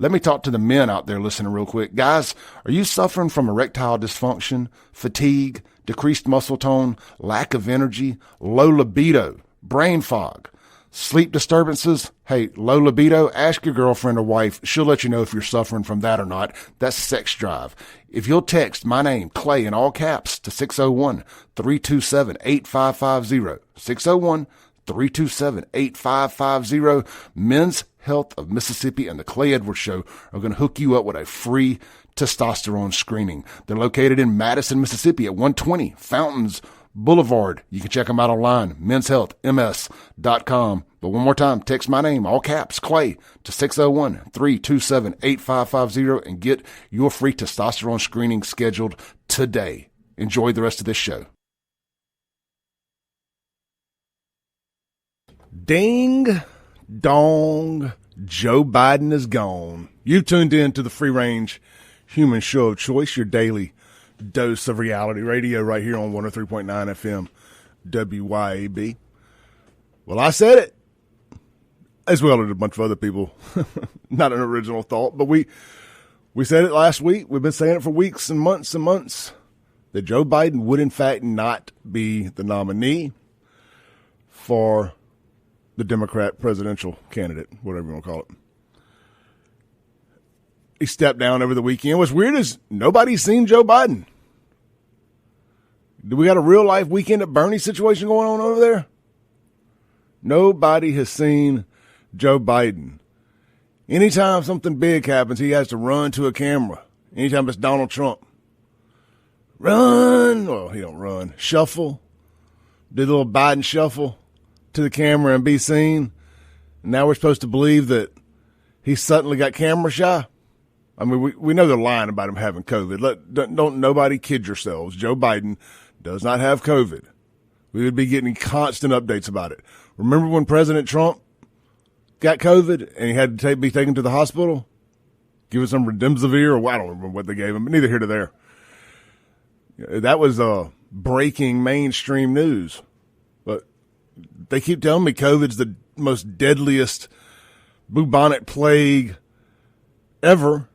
Let me talk to the men out there listening real quick. Guys, are you suffering from erectile dysfunction, fatigue, decreased muscle tone, lack of energy, low libido, brain fog, sleep disturbances? Hey, low libido, ask your girlfriend or wife. She'll let you know if you're suffering from that or not. That's sex drive. If you'll text my name, Clay, in all caps to 601-327-8550, 601-327-8550, Men's Health of Mississippi and the Clay Edwards Show are going to hook you up with a free testosterone screening. They're located in Madison, Mississippi at 120 Fountains Boulevard. You can check them out online, menshealthms.com. But one more time, text my name, all caps, Clay, to 601-327-8550 and get your free testosterone screening scheduled today. Enjoy the rest of this show. Ding dong, Joe Biden is gone. You tuned in to the Free Range Human Show of Choice, your daily dose of reality radio right here on 103.9 FM WYAB. Well, I said it, as well as a bunch of other people. Not an original thought, but we said it last week. We've been saying it for weeks and months, that Joe Biden would in fact not be the nominee for the Democrat presidential candidate, whatever you want to call it. He stepped down over the weekend. What's weird is nobody's seen Joe Biden. Do we got a real life Weekend at Bernie situation going on over there? Nobody has seen Joe Biden. Anytime something big happens, he has to run to a camera. Anytime it's Donald Trump. Run. Well, he don't run. Shuffle. Do the little Biden shuffle to the camera and be seen. And now we're supposed to believe that he suddenly got camera shy. I mean, we know they're lying about him having COVID. Don't nobody kid yourselves. Joe Biden does not have COVID. We would be getting constant updates about it. Remember when President Trump got COVID and he had to be taken to the hospital? Give us some Remdesivir, or I don't remember what they gave him, but neither here nor there. That was breaking mainstream news. But they keep telling me COVID's the most deadliest bubonic plague ever.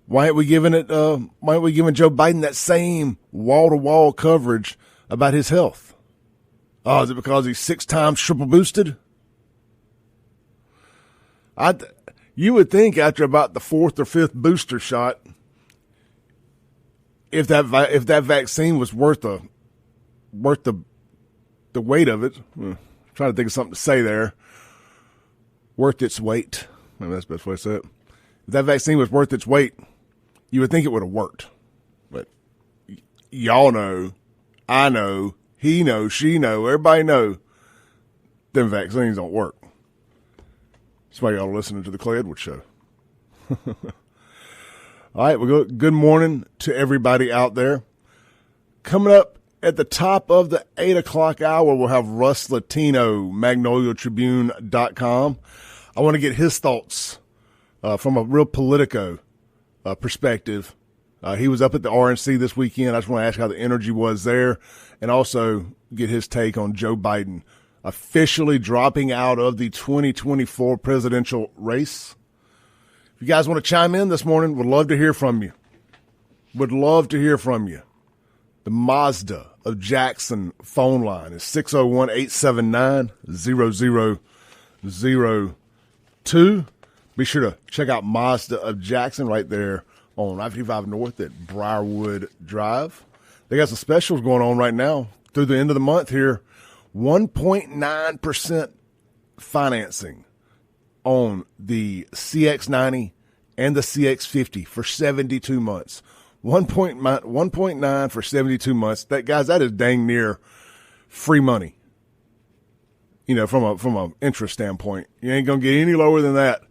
Why aren't we giving Joe Biden that same wall-to-wall coverage about his health? Oh, is it because he's 6 times triple boosted? You would think after about the 4th or 5th booster shot, if that vaccine was worth the weight of it, I'm trying to think of something to say there. Worth its weight. Maybe that's the best way to say it. If that vaccine was worth its weight, you would think it would have worked. But y'all know, I know, he knows, she know, everybody know, them vaccines don't work. That's why y'all are listening to the Clay Edwards Show. All right, good morning to everybody out there. Coming up at the top of the 8 o'clock hour, we'll have Russ Latino, MagnoliaTribune.com. I want to get his thoughts from a real Politico perspective. He was up at the RNC this weekend. I just want to ask how the energy was there, and also get his take on Joe Biden officially dropping out of the 2024 presidential race. If you guys want to chime in this morning, would love to hear from you. Would love to hear from you. The Mazda of Jackson phone line is 601-879-0002. Be sure to check out Mazda of Jackson right there on I-55 North at Briarwood Drive. They got some specials going on right now through the end of the month here. 1.9% financing on the CX-90 and the CX-50 for 72 months. 1.9 for 72 months. That is dang near free money. You know, from a interest standpoint, you ain't gonna get any lower than that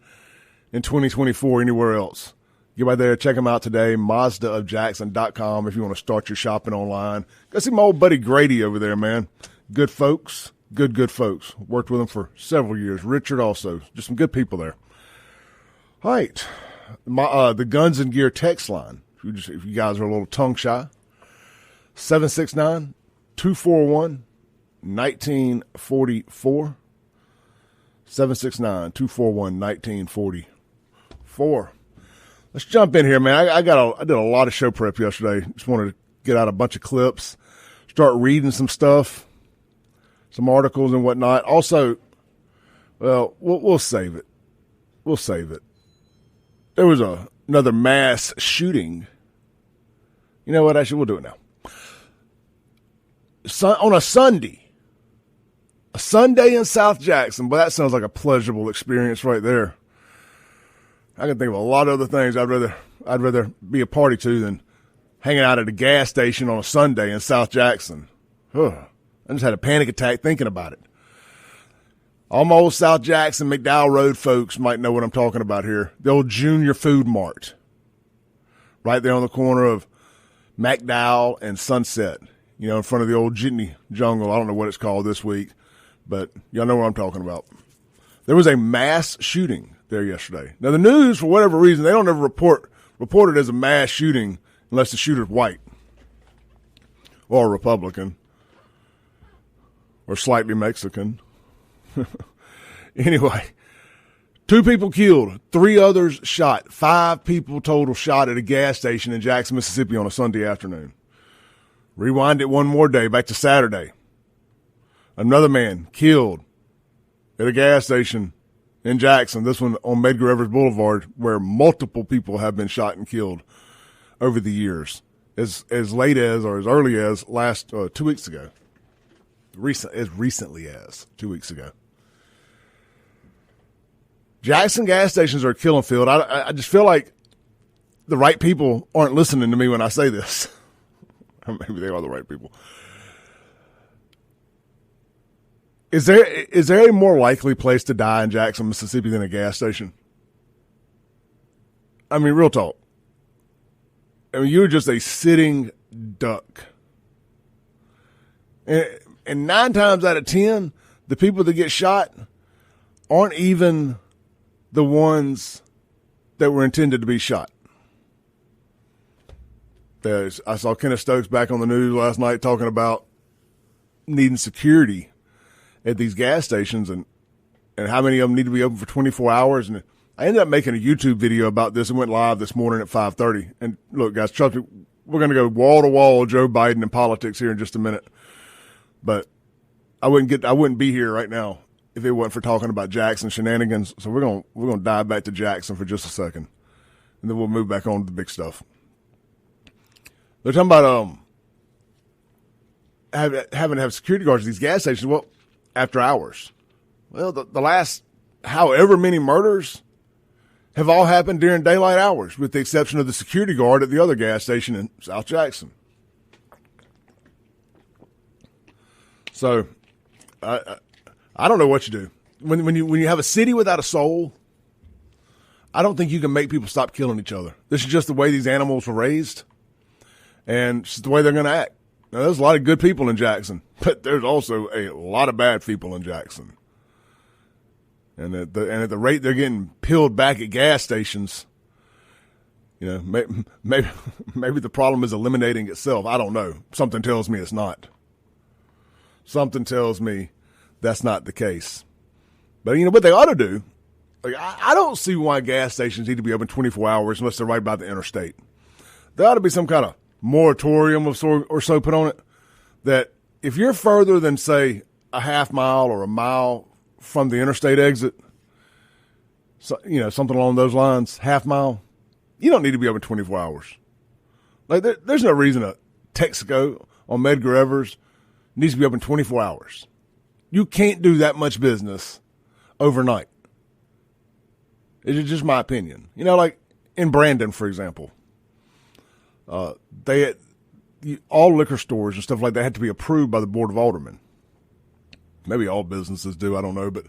in 2024 anywhere else. Get right there, check them out today. MazdaofJackson.com if you want to start your shopping online. Go see my old buddy Grady over there, man. Good folks, good folks. Worked with them for several years. Richard also, just some good people there. All right, the Guns and Gear text line. If you guys are a little tongue shy, 769-241-1944. 769-241-1944. Let's jump in here, man. I did a lot of show prep yesterday. Just wanted to get out a bunch of clips, start reading some stuff, some articles and whatnot. Also, well, we'll save it. We'll save it. There was another mass shooting. You know what? Actually, we'll do it now. On a Sunday in South Jackson. But that sounds like a pleasurable experience right there. I can think of a lot of other things I'd rather be a party to than hanging out at a gas station on a Sunday in South Jackson. I just had a panic attack thinking about it. All my old South Jackson, McDowell Road folks might know what I'm talking about here. The old Junior Food Mart. Right there on the corner of McDowell and Sunset. You know, in front of the old Jitney Jungle. I don't know what it's called this week, but y'all know what I'm talking about. There was a mass shooting there yesterday. Now, the news, for whatever reason, they don't ever report it as a mass shooting unless the shooter's white or a Republican or slightly Mexican. Anyway, 2 people killed, 3 others shot, 5 people total shot at a gas station in Jackson, Mississippi on a Sunday afternoon. Rewind it one more day, back to Saturday. Another man killed at a gas station in Jackson, this one on Medgar Evers Boulevard, where multiple people have been shot and killed over the years, as late as or as early as 2 weeks ago. As recently as 2 weeks ago. Jackson gas stations are a killing field. I just feel like the right people aren't listening to me when I say this. Maybe they are the right people. Is there a more likely place to die in Jackson, Mississippi than a gas station? I mean, real talk. I mean, you're just a sitting duck. And 9 times out of 10, the people that get shot aren't even the ones that were intended to be shot. I saw Kenneth Stokes back on the news last night talking about needing security at these gas stations and how many of them need to be open for 24 hours. And I ended up making a YouTube video about this and went live this morning at 5:30. And look, guys, trust me, we're going to go wall to wall Joe Biden and politics here in just a minute. But I wouldn't be here right now if it wasn't for talking about Jackson shenanigans. So we're going to dive back to Jackson for just a second, and then we'll move back on to the big stuff. They're talking about having to have security guards at these gas stations. Well, after hours. Well, the last however many murders have all happened during daylight hours, with the exception of the security guard at the other gas station in South Jackson. So, I don't know what you do when you have a city without a soul. I don't think you can make people stop killing each other. This is just the way these animals were raised, and it's the way they're going to act. Now, there's a lot of good people in Jackson, but there's also a lot of bad people in Jackson. And at the rate they're getting peeled back at gas stations, you know, maybe the problem is eliminating itself. I don't know. Something tells me it's not. Something tells me that's not the case. But you know what they ought to do? Like, I don't see why gas stations need to be open 24 hours unless they're right by the interstate. There ought to be some kind of moratorium or so put on it, that if you're further than, say, a half mile or a mile from the interstate exit, so, you know, something along those lines, half mile, you don't need to be open 24 hours. Like, there's no reason a Texaco on Medgar Evers needs to be open 24 hours. You can't do that much business overnight. It's just my opinion. You know, like in Brandon, for example, all liquor stores and stuff like that had to be approved by the Board of Aldermen. Maybe all businesses do, I don't know. But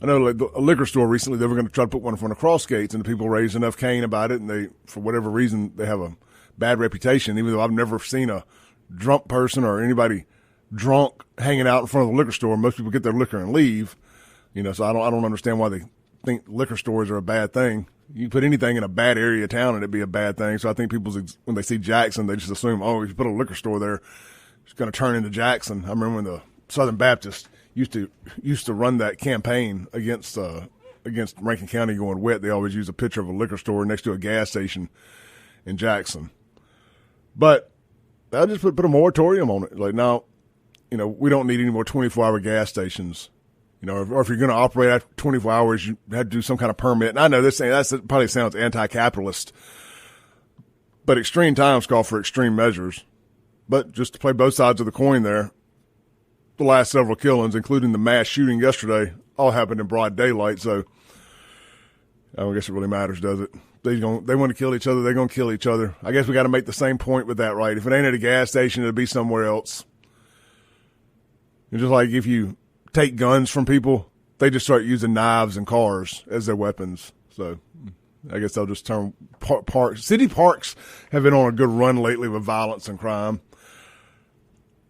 I know like a liquor store recently, they were going to try to put one in front of cross gates, and the people raised enough Cain about it, and they, for whatever reason, they have a bad reputation, even though I've never seen a drunk person or anybody drunk hanging out in front of the liquor store. Most people get their liquor and leave, you know, so I don't understand why they think liquor stores are a bad thing. You put anything in a bad area of town and it'd be a bad thing. So I think people, when they see Jackson, they just assume, oh, if you put a liquor store there, it's going to turn into Jackson. I remember when the Southern Baptist used to run that campaign against against Rankin County going wet, they always use a picture of a liquor store next to a gas station in Jackson. But I'll just put a moratorium on it. Like, now, we don't need any more 24-hour gas stations. Or if you're going to operate after 24 hours, you have to do some kind of permit. And I know that probably sounds anti-capitalist, but extreme times call for extreme measures. But just to play both sides of the coin there, the last several killings, including the mass shooting yesterday, all happened in broad daylight. So I don't guess it really matters, does it? They want to kill each other. They're going to kill each other. I guess we got to make the same point with that, right? If it ain't at a gas station, it'll be somewhere else. It's just like if you take guns from people, they just start using knives and cars as their weapons. So I guess they'll just turn parks. City parks have been on a good run lately with violence and crime.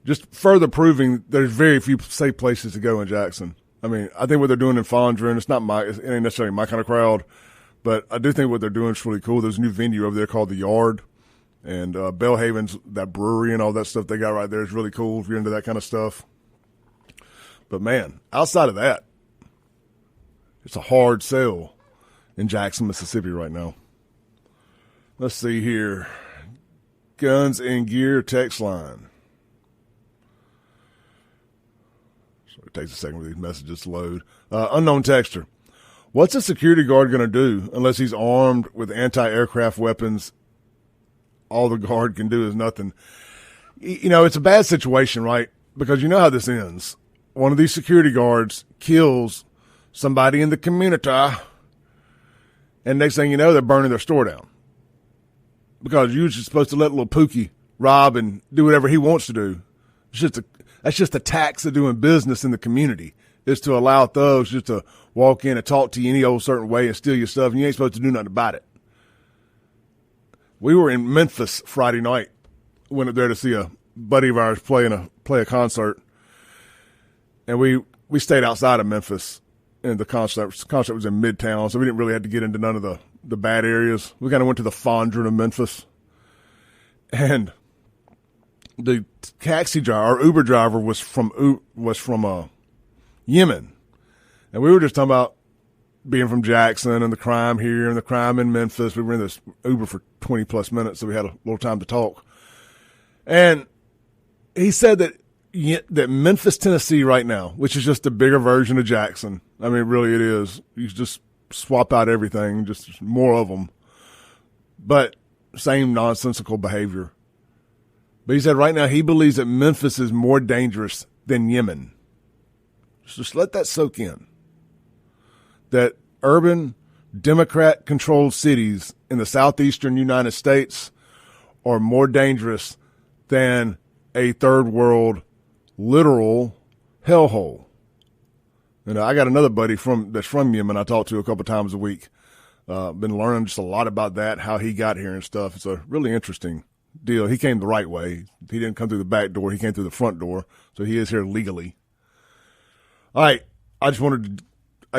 Just further proving there's very few safe places to go in Jackson. I mean, I think what they're doing in Fondren, it ain't necessarily my kind of crowd, but I do think what they're doing is really cool. There's a new venue over there called The Yard, and Bellhaven's, that brewery and all that stuff they got right there is really cool if you're into that kind of stuff. But, man, outside of that, it's a hard sell in Jackson, Mississippi right now. Let's see here. Guns and Gear text line. So it takes a second for these messages to load. Unknown texter. What's a security guard going to do unless he's armed with anti-aircraft weapons? All the guard can do is nothing. It's a bad situation, right? Because you know how this ends. One of these security guards kills somebody in the community, and next thing you know, they're burning their store down. Because you're just supposed to let little Pookie rob and do whatever he wants to do. That's just a tax of doing business in the community, is to allow thugs just to walk in and talk to you any old certain way and steal your stuff, and you ain't supposed to do nothing about it. We were in Memphis Friday night. Went up there to see a buddy of ours play a concert. And we stayed outside of Memphis, and the concert was in Midtown, so we didn't really have to get into none of the bad areas. We kind of went to the Fondren of Memphis. And the taxi driver, our Uber driver, was from Yemen. And we were just talking about being from Jackson and the crime here and the crime in Memphis. We were in this Uber for 20-plus minutes, so we had a little time to talk. And he said that Memphis, Tennessee right now, which is just a bigger version of Jackson. I mean, really it is. You just swap out everything, just more of them. But same nonsensical behavior. But he said right now he believes that Memphis is more dangerous than Yemen. Just let that soak in. That urban, Democrat-controlled cities in the southeastern United States are more dangerous than a third world literal hellhole. I got another buddy that's from Yemen I talk to a couple times a week. Been learning just a lot about that, how he got here and stuff. It's a really interesting deal. He came the right way. He didn't come through the back door. He came through the front door. So he is here legally. All right. I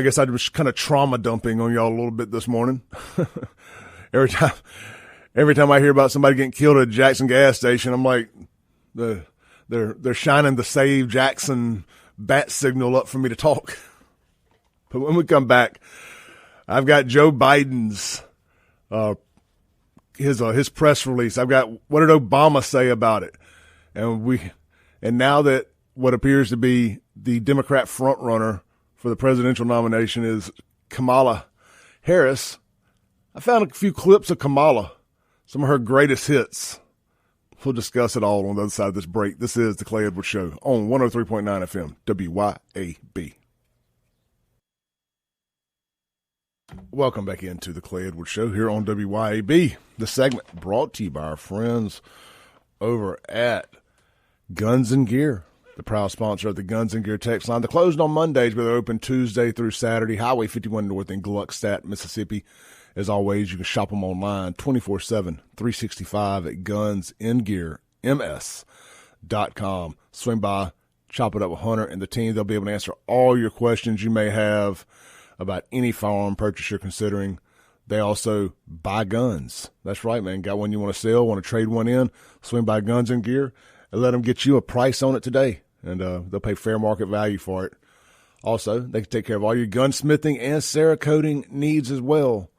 guess I was kind of trauma dumping on y'all a little bit this morning. Every time I hear about somebody getting killed at a Jackson gas station, I'm like, they're shining the Save Jackson bat signal up for me to talk. But when we come back, I've got Joe Biden's his press release. I've got what did Obama say about it, and now that what appears to be the Democrat frontrunner for the presidential nomination is Kamala Harris, I found a few clips of Kamala, some of her greatest hits. We'll discuss it all on the other side of this break. This is the Clay Edwards Show on 103.9 FM, WYAB. Welcome back into the Clay Edwards Show here on WYAB. The segment brought to you by our friends over at Guns and Gear, the proud sponsor of the Guns and Gear text line. They're closed on Mondays, but they're open Tuesday through Saturday. Highway 51 North in Gluckstadt, Mississippi. As always, you can shop them online 24/7, 365 at gunsandgearms.com. Swing by, chop it up with Hunter and the team. They'll be able to answer all your questions you may have about any firearm purchase you're considering. They also buy guns. That's right, man. Got one you want to sell, want to trade one in, swing by Guns and Gear and let them get you a price on it today. And they'll pay fair market value for it. Also, they can take care of all your gunsmithing and Cerakoting needs as well.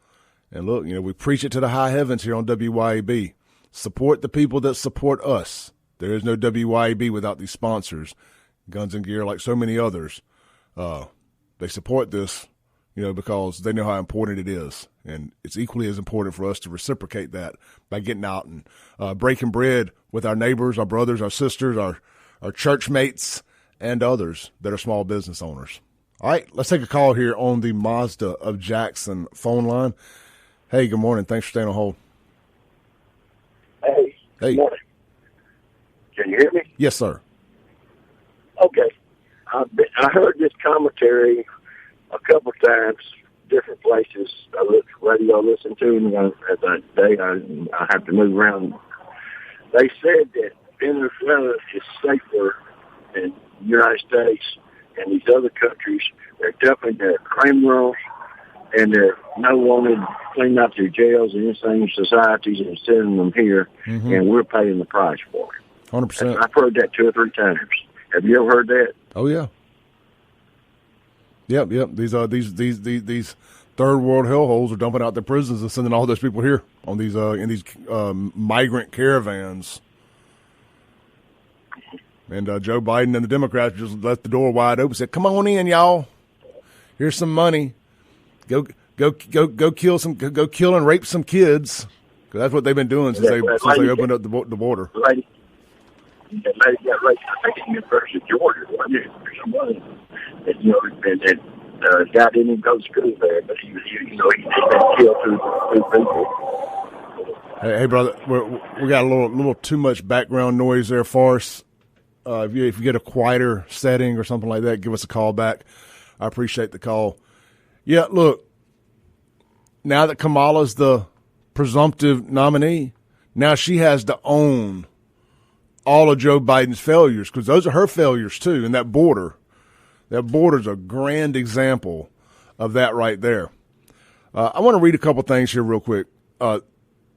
And look, we preach it to the high heavens here on WYAB. Support the people that support us. There is no WYAB without these sponsors. Guns and Gear, like so many others, they support this, because they know how important it is. And it's equally as important for us to reciprocate that by getting out and breaking bread with our neighbors, our brothers, our sisters, our church mates, and others that are small business owners. All right, let's take a call here on the Mazda of Jackson phone line. Hey, good morning. Thanks for staying on hold. Hey. Good morning. Can you hear me? Yes, sir. Okay. I heard this commentary a couple times, different places. Listen to them as I have to move around. They said that Venezuela is safer than the United States and these other countries. They're dumping their criminals and they're wanting to clean out their jails and insane societies and sending them here, and we're paying the price for it. 100%. I've heard that 2 or 3 times. Have you ever heard that? Oh yeah. Yep. These third world hellholes are dumping out their prisons and sending all those people here on these in these migrant caravans. And Joe Biden and the Democrats just left the door wide open. Said, "Come on in, y'all. Here's some money. Go kill and rape some kids." Because that's what they've been doing since they opened up the border. That lady got raped, I think, at the University of Georgia, wasn't it? Or somebody. And guy didn't even go to school there, but he been killed through people. Hey, brother, we got a little too much background noise there for us. If you get a quieter setting or something like that, give us a call back. I appreciate the call. Yeah, look, now that Kamala's the presumptive nominee, now she has to own all of Joe Biden's failures, because those are her failures too. And that border's a grand example of that right there. I want to read a couple things here real quick.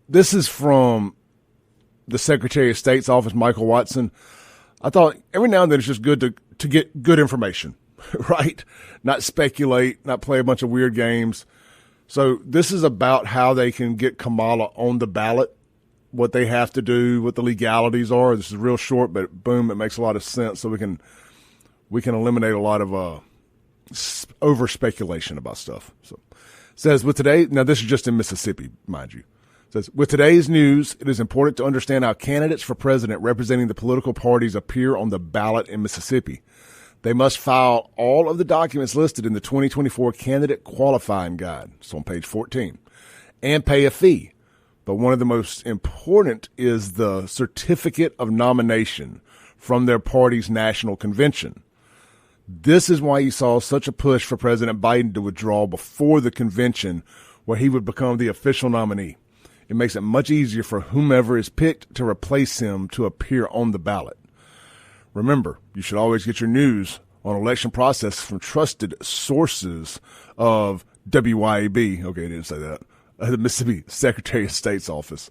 This is from the Secretary of State's office, Michael Watson. I thought every now and then it's just good to get good information, right? Not speculate, not play a bunch of weird games. So this is about how they can get Kamala on the ballot, what they have to do, what the legalities are. This is real short, but boom, it makes a lot of sense. So we can eliminate a lot of over speculation about stuff. So it says with today, now this is just in Mississippi, mind you. It says with today's news, it is important to understand how candidates for president representing the political parties appear on the ballot in Mississippi. They must file all of the documents listed in the 2024 candidate qualifying guide. It's on page 14, and pay a fee. But one of the most important is the certificate of nomination from their party's national convention. This is why you saw such a push for President Biden to withdraw before the convention, where he would become the official nominee. It makes it much easier for whomever is picked to replace him to appear on the ballot. Remember, you should always get your news on election process from trusted sources of WYAB. Okay, I didn't say that. The Mississippi Secretary of State's office.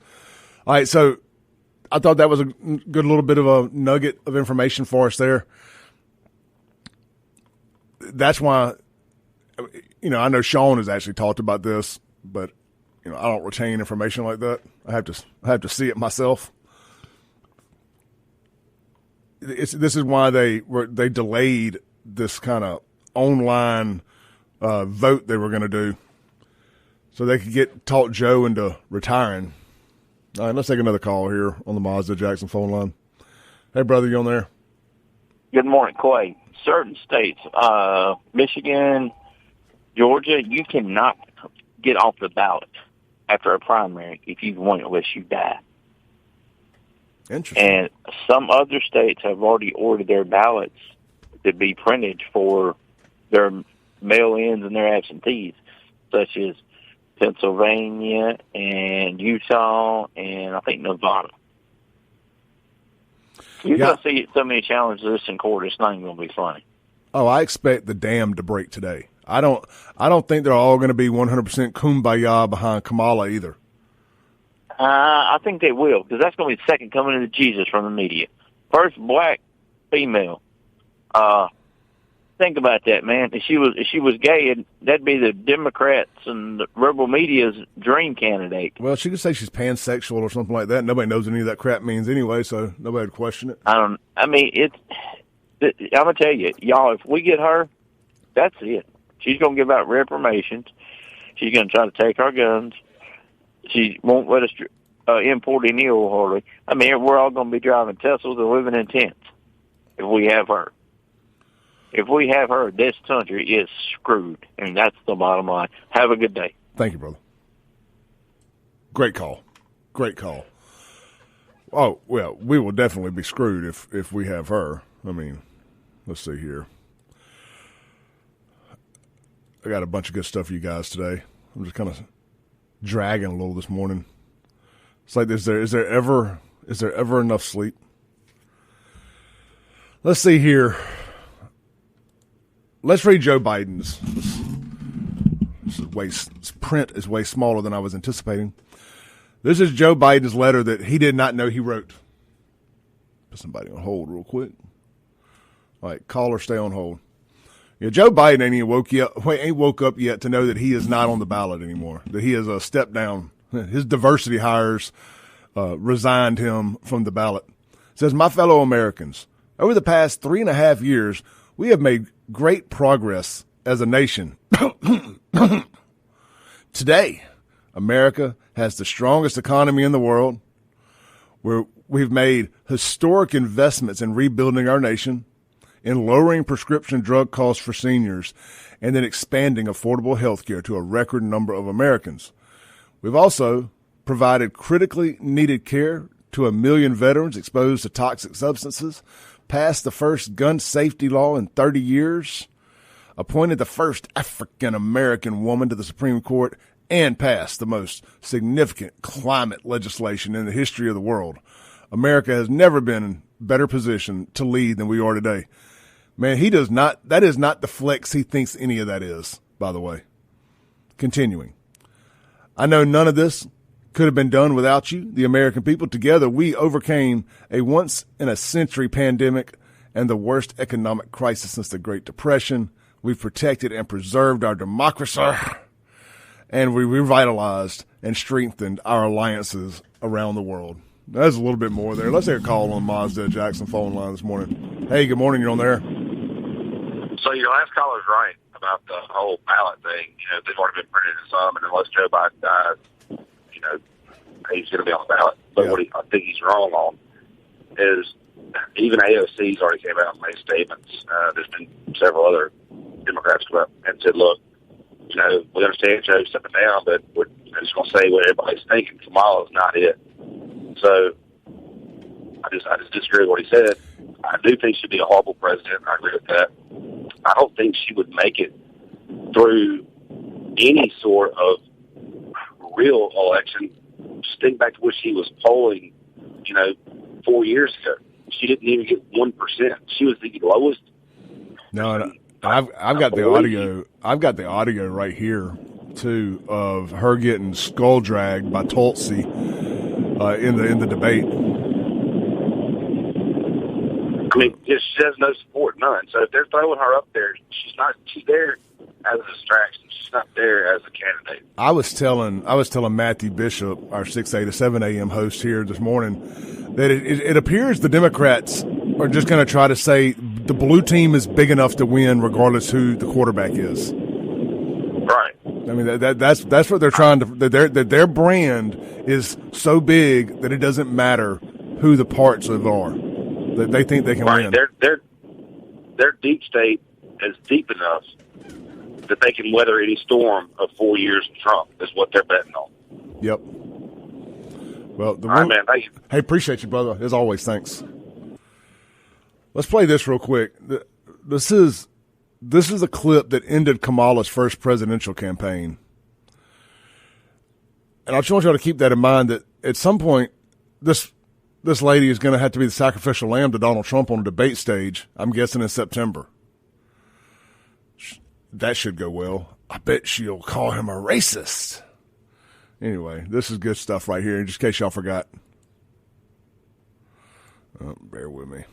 All right, so I thought that was a good little bit of a nugget of information for us there. That's why, I know Sean has actually talked about this, but I don't retain information like that. I have to see it myself. This is why they delayed this kind of online vote they were going to do, so they could talk Joe into retiring. All right, let's take another call here on the Mazda Jackson phone line. Hey, brother, you on there? Good morning, Clay. Certain states, Michigan, Georgia, you cannot get off the ballot after a primary if you won it unless you die. Interesting. And some other states have already ordered their ballots to be printed for their mail-ins and their absentees, such as Pennsylvania and Utah and I think Nevada. You're going to see so many challenges this in court, it's not even going to be funny. Oh, I expect the dam to break today. I don't think they're all going to be 100% kumbaya behind Kamala either. I think they will, because that's going to be the second coming of Jesus from the media. First, black female Think about that, man. If she was gay, that'd be the Democrats and the rebel media's dream candidate. Well, she could say she's pansexual or something like that. Nobody knows what any of that crap means anyway, so nobody would question it. I'm gonna tell you, y'all. If we get her, that's it. She's gonna give out reprimations. She's gonna try to take our guns. She won't let us import any oil hardly. I mean, we're all gonna be driving Teslas and living in tents if we have her. If we have her, this country is screwed, and that's the bottom line. Have a good day. Thank you, brother. Great call. Great call. Oh, well, we will definitely be screwed if we have her. I mean, let's see here. I got a bunch of good stuff for you guys today. I'm just kind of dragging a little this morning. It's like, is there ever enough sleep? Let's see here. Let's read Joe Biden's. This print is way smaller than I was anticipating. This is Joe Biden's letter that he did not know he wrote. Put somebody on hold real quick. All right, caller, stay on hold. Yeah, Joe Biden ain't woke up yet to know that he is not on the ballot anymore, that he is a step down. His diversity hires resigned him from the ballot. It says, my fellow Americans, over the past 3.5 years, we have made great progress as a nation. Today, America has the strongest economy in the world. We've made historic investments in rebuilding our nation, in lowering prescription drug costs for seniors, and in expanding affordable health care to a record number of Americans. We've also provided critically needed care to 1 million veterans exposed to toxic substances, passed the first gun safety law in 30 years, appointed the first African-American woman to the Supreme Court, and passed the most significant climate legislation in the history of the world. America has never been in better position to lead than we are today. Man, that is not the flex he thinks any of that is, by the way. Continuing. I know none of this could have been done without you, the American people. Together, we overcame a once-in-a-century pandemic and the worst economic crisis since the Great Depression. We've protected and preserved our democracy, and we revitalized and strengthened our alliances around the world. There's a little bit more there. Let's take a call on Mazda Jackson phone line this morning. Hey, good morning. You're on there. So your last caller's right about the whole ballot thing. You know, they've already been printed in some, and unless Joe Biden dies, you know, he's going to be on the ballot. But what I think he's wrong on is even AOC's already came out and made statements. There's been several other Democrats come up and said, look, you know, we understand Joe's stepping down, but we're just going to say what everybody's thinking. Kamala's not it. So I just disagree with what he said. I do think she'd be a horrible president. I agree with that. I don't think she would make it through any sort of real election. Just think back to where she was polling, 4 years ago. She didn't even get 1%. She was the lowest. No, I've got the audio. I've got the audio right here too of her getting skull dragged by Tulsi in the debate. I mean, she has no support, none. So if they're throwing her up there, she's there as a distraction. She's not there as a candidate. I was telling Matthew Bishop, our 6 a to 7 a.m. host here this morning, that it appears the Democrats are just going to try to say the blue team is big enough to win regardless who the quarterback is. Right. I mean, that's what they're trying to. That their brand is so big that it doesn't matter who the parts of are. That they think they can win. Their deep state is deep enough that they can weather any storm of 4 years of Trump. Is what they're betting on. Yep. Well, all right, man. Thank you. Hey, appreciate you, brother. As always, thanks. Let's play this real quick. This is a clip that ended Kamala's first presidential campaign. And I just want y'all to keep that in mind, that at some point, this lady is going to have to be the sacrificial lamb to Donald Trump on a debate stage, I'm guessing in September. That should go well. I bet she'll call him a racist. Anyway, this is good stuff right here, just in case y'all forgot. Bear with me.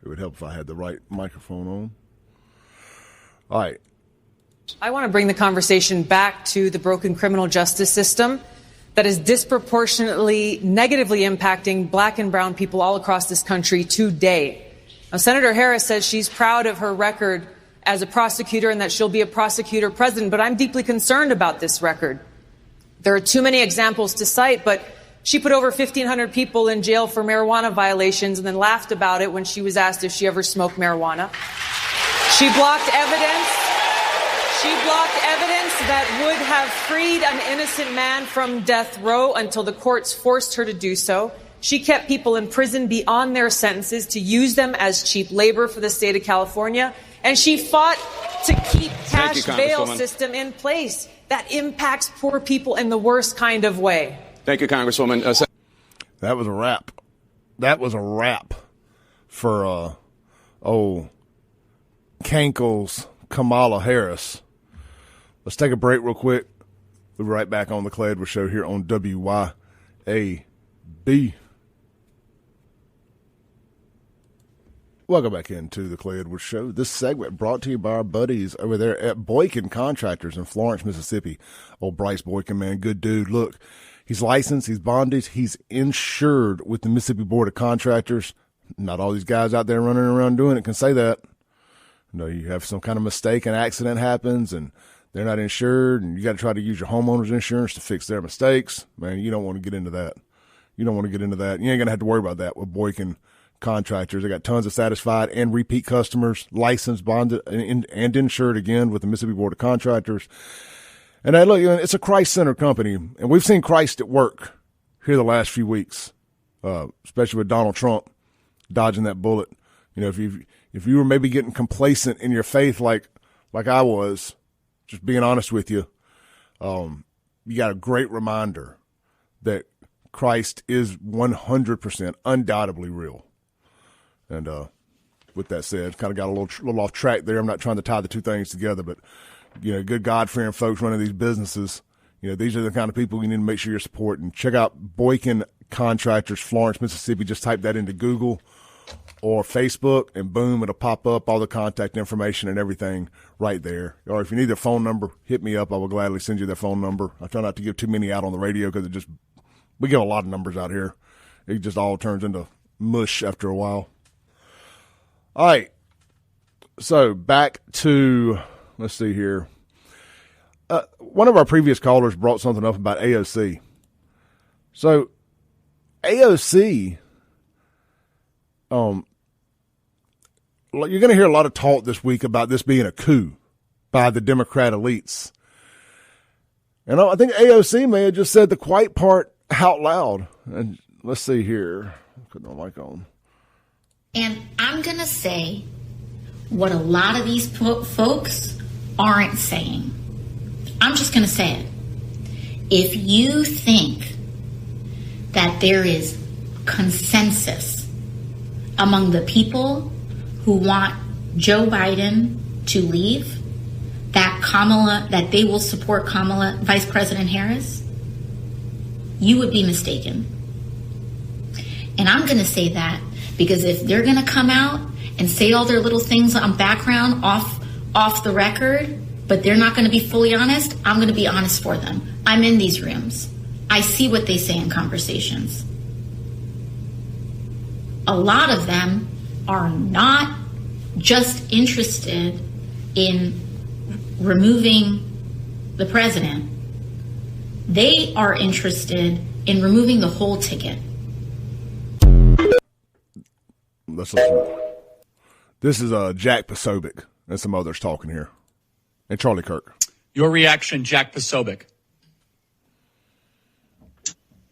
It would help if I had the right microphone on. All right. I want to bring the conversation back to the broken criminal justice system that is disproportionately negatively impacting black and brown people all across this country today. Now, Senator Harris says she's proud of her record as a prosecutor and that she'll be a prosecutor president, but I'm deeply concerned about this record. There are too many examples to cite, but she put over 1,500 people in jail for marijuana violations and then laughed about it when she was asked if she ever smoked marijuana. She blocked evidence. She blocked evidence that would have freed an innocent man from death row until the courts forced her to do so. She kept people in prison beyond their sentences to use them as cheap labor for the state of California. And she fought to keep cash bail system in place that impacts poor people in the worst kind of way. Thank you, Congresswoman. That was a wrap. That was a wrap for Cankle's Kamala Harris. Let's take a break real quick. We'll be right back on the Clay Edwards Show here on WYAB. Welcome back into the Clay Edwards Show. This segment brought to you by our buddies over there at Boykin Contractors in Florence, Mississippi. Old Bryce Boykin, man, good dude. Look, he's licensed, he's bonded, he's insured with the Mississippi Board of Contractors. Not all these guys out there running around doing it can say that. You know, you have some kind of mistake, an accident happens, and they're not insured, and you got to try to use your homeowner's insurance to fix their mistakes. Man, you don't want to get into that. You don't want to get into that. You ain't going to have to worry about that with Boykin Contractors. They got tons of satisfied and repeat customers, licensed, bonded, and insured again with the Mississippi Board of Contractors. And look, it's a Christ-centered company, and we've seen Christ at work here the last few weeks, especially with Donald Trump dodging that bullet. You know, if you were maybe getting complacent in your faith like I was, just being honest with you, you got a great reminder that Christ is 100% undoubtedly real. And with that said, kind of got a little off track there. I'm not trying to tie the two things together, but, you know, good God-fearing folks running these businesses, you know, these are the kind of people you need to make sure you're supporting. Check out Boykin Contractors, Florence, Mississippi. Just type that into Google or Facebook, and boom, it'll pop up, all the contact information and everything right there. Or if you need their phone number, hit me up. I will gladly send you their phone number. I try not to give too many out on the radio because we give a lot of numbers out here. It just all turns into mush after a while. All right, so back to, let's see here. One of our previous callers brought something up about AOC. So AOC, you're going to hear a lot of talk this week about this being a coup by the Democrat elites. And I think AOC may have just said the quiet part out loud. And let's see here. Put my mic on. And I'm going to say what a lot of these folks aren't saying. I'm just going to say it. If you think that there is consensus among the people who want Joe Biden to leave, that they will support Vice President Harris, you would be mistaken. And I'm going to say that because if they're going to come out and say all their little things on background off the record, but they're not going to be fully honest, I'm going to be honest for them. I'm in these rooms. I see what they say in conversations. A lot of them are not just interested in removing the president. They are interested in removing the whole ticket. Let's listen. This is Jack Posobiec and some others talking here. And Charlie Kirk. Your reaction, Jack Posobiec.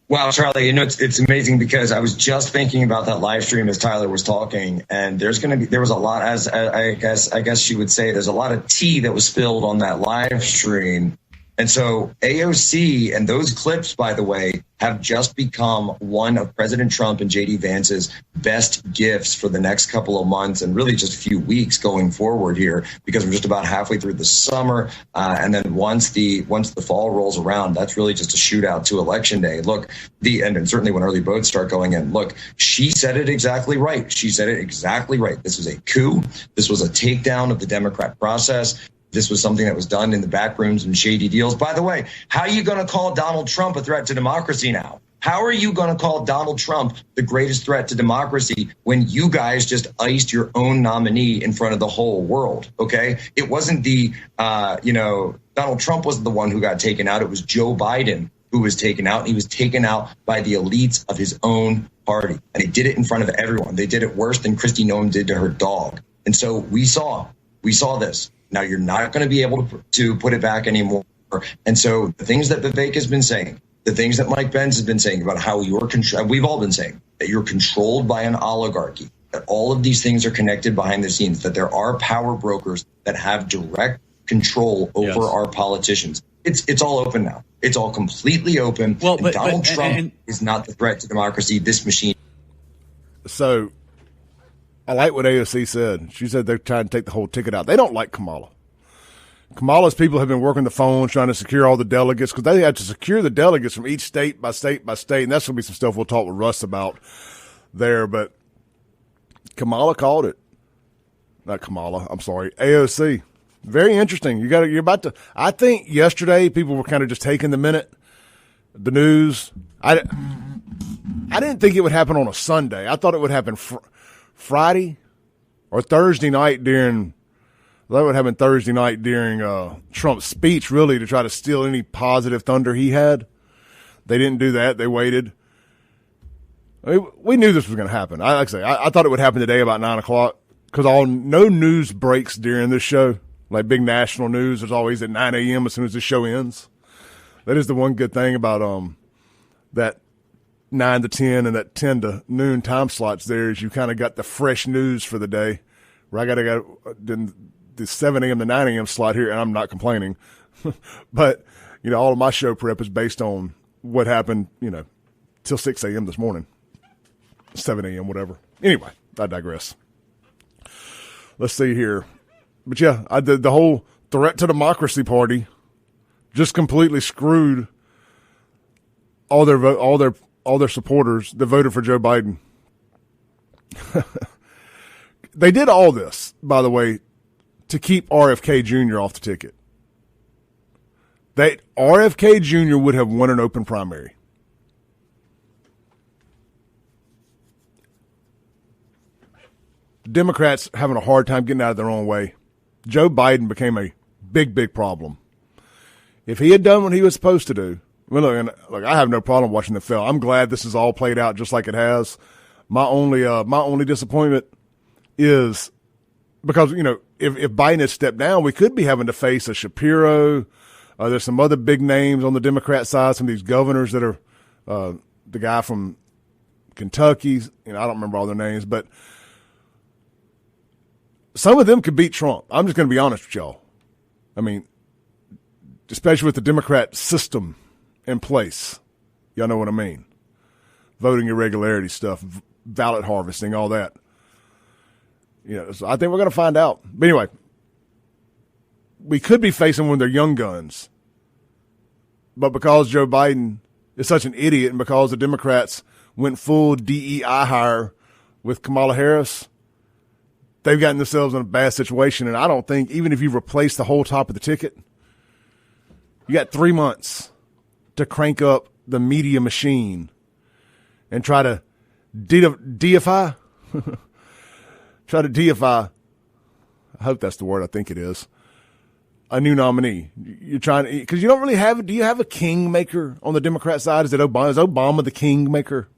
Wow, Charlie, it's amazing because I was just thinking about that live stream as Tyler was talking, and there was a lot, as I guess you would say, there's a lot of tea that was spilled on that live stream And so AOC and those clips, by the way, have just become one of President Trump and J.D. Vance's best gifts for the next couple of months and really just a few weeks going forward here, because we're just about halfway through the summer. And then once the fall rolls around, that's really just a shootout to Election Day. Look, and certainly when early votes start going in, look, she said it exactly right. She said it exactly right. This was a coup. This was a takedown of the Democrat process. This was something that was done in the back rooms and shady deals. By the way, how are you going to call Donald Trump a threat to democracy now? How are you going to call Donald Trump the greatest threat to democracy when you guys just iced your own nominee in front of the whole world? OK, it wasn't Donald Trump wasn't the one who got taken out. It was Joe Biden who was taken out. And he was taken out by the elites of his own party. And they did it in front of everyone. They did it worse than Kristi Noem did to her dog. And so we saw this. Now you're not going to be able to put it back anymore. And so the things that Vivek has been saying, the things that Mike Pence has been saying about how we've all been saying that you're controlled by an oligarchy, that all of these things are connected behind the scenes, that there are power brokers that have direct control over our politicians. It's all open now. It's all completely open. Well, but Donald Trump is not the threat to democracy. This machine. So I like what AOC said. She said they're trying to take the whole ticket out. They don't like Kamala. Kamala's people have been working the phones trying to secure all the delegates because they had to secure the delegates from each state by state by state. And that's going to be some stuff we'll talk with Russ about there. But Kamala called it. Not Kamala. I'm sorry. AOC. Very interesting. You're about to, I think yesterday people were kind of just taking the news. I didn't think it would happen on a Sunday. I thought it would happen Friday or Thursday night during Trump's speech, really, to try to steal any positive thunder he had. They didn't do that. They waited. I mean, we knew this was going to happen. I thought it would happen today about 9 o'clock because no news breaks during this show. Like big national news is always at 9 a.m. as soon as the show ends. That is the one good thing about that 9 to 10 and that 10 to noon time slots there is you kind of got the fresh news for the day. Where I got to go the 7 a.m. to 9 a.m. slot here, and I'm not complaining. But, all of my show prep is based on what happened, till 6 a.m. this morning. 7 a.m., whatever. Anyway, I digress. Let's see here. But yeah, the whole threat to democracy party just completely screwed all their supporters that voted for Joe Biden. They did all this, by the way, to keep RFK Jr. off the ticket. RFK Jr. would have won an open primary. Democrats having a hard time getting out of their own way. Joe Biden became a big, big problem. If he had done what he was supposed to do, look, I have no problem watching the film. I'm glad this is all played out just like it has. My only disappointment is because, if Biden had stepped down, we could be having to face a Shapiro. There's some other big names on the Democrat side, some of these governors that are the guy from Kentucky. I don't remember all their names, but some of them could beat Trump. I'm just going to be honest with y'all. I mean, especially with the Democrat system in place. Y'all know what I mean. Voting irregularity stuff, ballot harvesting, all that. So I think we're going to find out. But anyway, we could be facing one of their young guns. But because Joe Biden is such an idiot and because the Democrats went full DEI hire with Kamala Harris, they've gotten themselves in a bad situation. And I don't think, even if you replace the whole top of the ticket, you got 3 months to crank up the media machine and try to deify. Try to deify. I hope that's the word. I think it is. A new nominee. You're trying to, because you don't really have. Do you have a kingmaker on the Democrat side? Is Obama? Is Obama the kingmaker?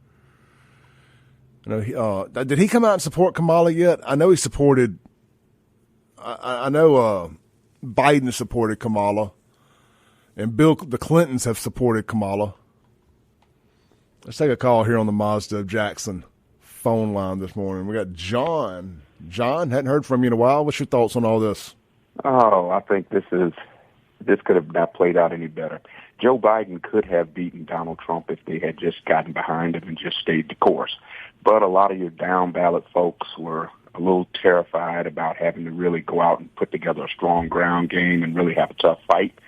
Did he come out and support Kamala yet? I know he supported. I know Biden supported Kamala, and the Clintons have supported Kamala. Let's take a call here on the Mazda of Jackson phone line this morning. We got John. John, hadn't heard from you in a while. What's your thoughts on all this? Oh, I think this is this could have not played out any better. Joe Biden could have beaten Donald Trump if they had just gotten behind him and just stayed the course. But a lot of your down ballot folks were a little terrified about having to really go out and put together a strong ground game and really have a tough fight.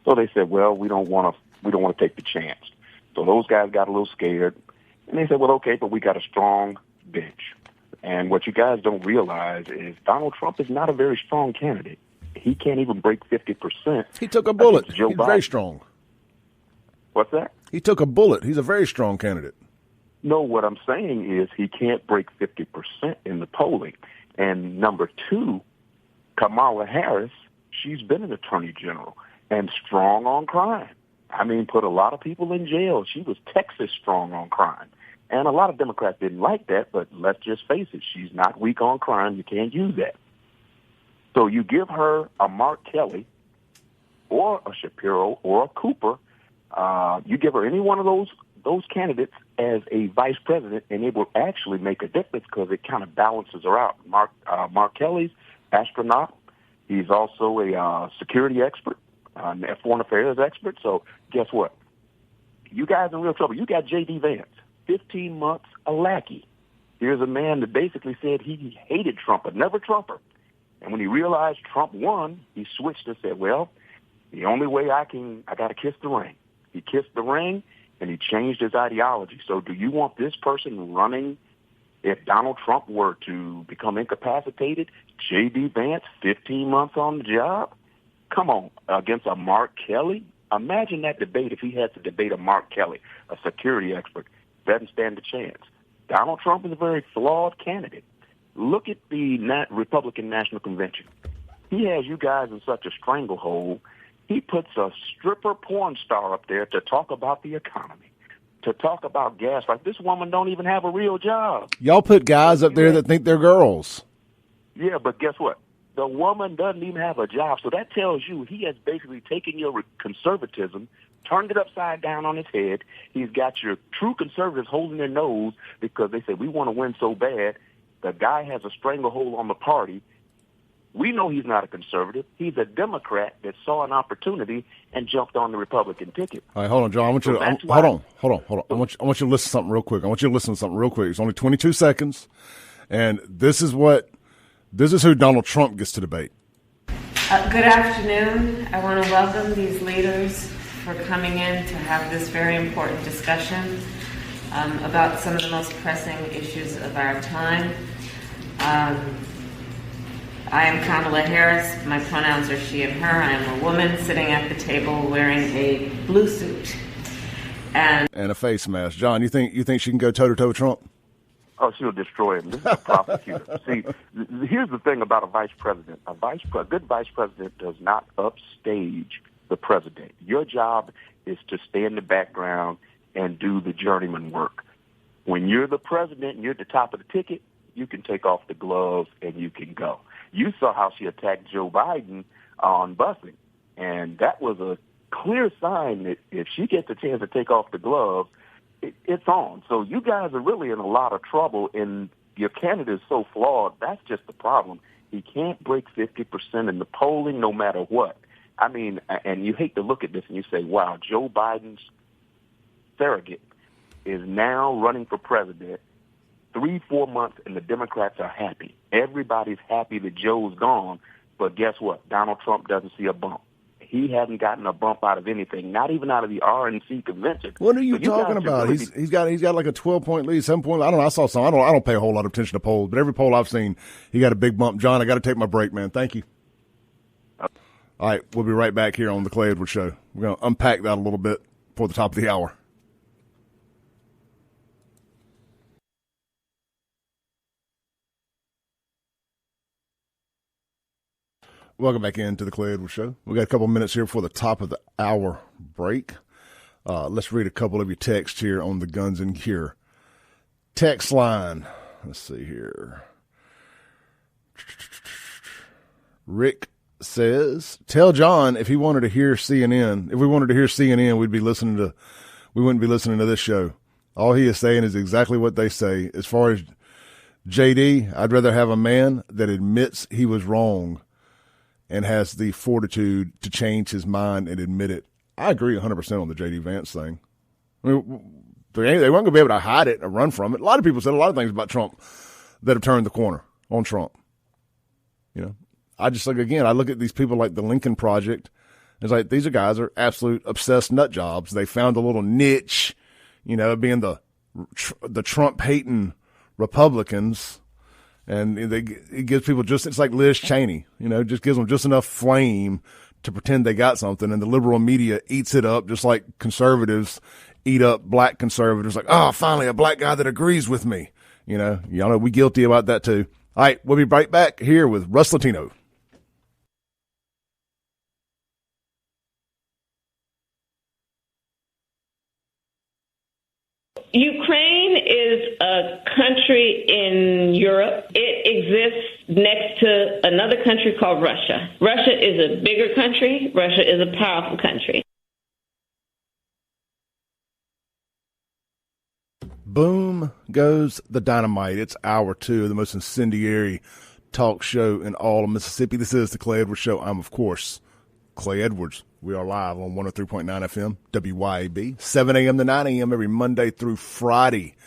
So they said, well, we don't want to take the chance. So those guys got a little scared, and they said, well, okay, but we got a strong bench. And what you guys don't realize is Donald Trump is not a very strong candidate. He can't even break 50%. He took a bullet. He's Biden. very strong. What's that? He took a bullet. He's a very strong candidate. No, what I'm saying is he can't break 50% in the polling. And number two, Kamala Harris, she's been an attorney general and strong on crime. I mean, put a lot of people in jail. She was Texas strong on crime. And a lot of Democrats didn't like that, but let's just face it, she's not weak on crime. You can't use that. So you give her a Mark Kelly or a Shapiro or a Cooper, you give her any one of those candidates as a vice president, and it will actually make a difference because it kind of balances her out. Mark Kelly's astronaut. He's also a security expert, a foreign affairs expert. So guess what? You guys in real trouble. You got J.D. Vance, 15 months a lackey. Here's a man that basically said he hated Trump, but never Trumper. And when he realized Trump won, he switched and said, well, the only way I got to kiss the ring. He kissed the ring, and he changed his ideology. So do you want this person running if Donald Trump were to become incapacitated? J.D. Vance, 15 months on the job? Come on, against a Mark Kelly? Imagine that debate if he had to debate a Mark Kelly, a security expert. Doesn't stand a chance. Donald Trump is a very flawed candidate. Look at the Republican National Convention. He has you guys in such a stranglehold. He puts a stripper porn star up there to talk about the economy, to talk about gas prices. This woman don't even have a real job. Y'all put guys up there that think they're girls. Yeah, but guess what? The woman doesn't even have a job. So that tells you he has basically taken your conservatism, turned it upside down on his head. He's got your true conservatives holding their nose because they say, we want to win so bad. The guy has a stranglehold on the party. We know he's not a conservative. He's a Democrat that saw an opportunity and jumped on the Republican ticket. All right, hold on, John. I want you to hold on. I want you to listen to something real quick. It's only 22 seconds, and this is who Donald Trump gets to debate. Good afternoon. I want to welcome these leaders for coming in to have this very important discussion about some of the most pressing issues of our time. I am Kamala Harris. My pronouns are she and her. I am a woman sitting at the table wearing a blue suit and a face mask. John, you think she can go toe-to-toe with Trump? Oh, she'll destroy him. This is a prosecutor. See, here's the thing about a vice president. A good vice president does not upstage the president. Your job is to stay in the background and do the journeyman work. When you're the president and you're at the top of the ticket, you can take off the gloves and you can go. You saw how she attacked Joe Biden on busing, and that was a clear sign that if she gets a chance to take off the gloves, it's on. So you guys are really in a lot of trouble, and your candidate is so flawed. That's just the problem. He can't break 50% in the polling no matter what. I mean, and you hate to look at this and you say, wow, Joe Biden's surrogate is now running for president 3-4 months, and the Democrats are happy. Everybody's happy that Joe's gone, but guess what? Donald Trump doesn't see a bump. He hasn't gotten a bump out of anything, not even out of the RNC convention. What are you talking about? Really he's got like a 12-point lead, 7-point. I don't know. I saw some. I don't pay a whole lot of attention to polls, but every poll I've seen, he got a big bump. John, I got to take my break, man. Thank you. All right, we'll be right back here on the Clay Edwards Show. We're going to unpack that a little bit before the top of the hour. Welcome back into the Clay Edwards Show. We got a couple minutes here before the top of the hour break. Let's read a couple of your texts here on the Guns and Gear text line. Let's see here. Rick says, "Tell John if he wanted to hear CNN. If we wanted to hear CNN, we wouldn't be listening to this show. All he is saying is exactly what they say. As far as JD, I'd rather have a man that admits he was wrong and has the fortitude to change his mind and admit it. I agree 100% on the J.D. Vance thing. I mean, they weren't going to be able to hide it or run from it. A lot of people said a lot of things about Trump that have turned the corner on Trump. You know, I just I look at these people like the Lincoln Project. It's like these guys are absolute obsessed nut jobs. They found a little niche, you know, being the Trump-hating Republicans. And it gives people it's like Liz Cheney, you know, just gives them just enough flame to pretend they got something. And the liberal media eats it up just like conservatives eat up black conservatives. Like, oh, finally a black guy that agrees with me. You know, y'all know we guilty about that too. All right, we'll be right back here with Russ Latino. Ukraine is a country in Europe. It exists next to another country called Russia. Russia is a bigger country. Russia is a powerful country. Boom goes the dynamite. It's hour 2 of the most incendiary talk show in all of Mississippi. This is the Clay Edwards Show. I'm, of course, Clay Edwards. We are live on 103.9 FM, WYAB, 7 a.m. to 9 a.m. every Monday through Friday.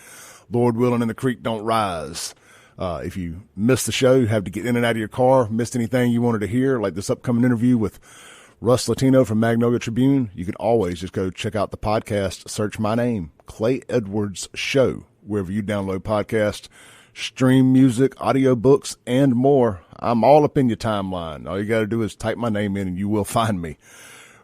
Lord willing and the creek don't rise. If you missed the show, you have to get in and out of your car, missed anything you wanted to hear, like this upcoming interview with Russ Latino from Magnolia Tribune, you can always just go check out the podcast, search my name, Clay Edwards Show, wherever you download podcasts, stream music, audiobooks, and more. I'm all up in your timeline. All you got to do is type my name in and you will find me.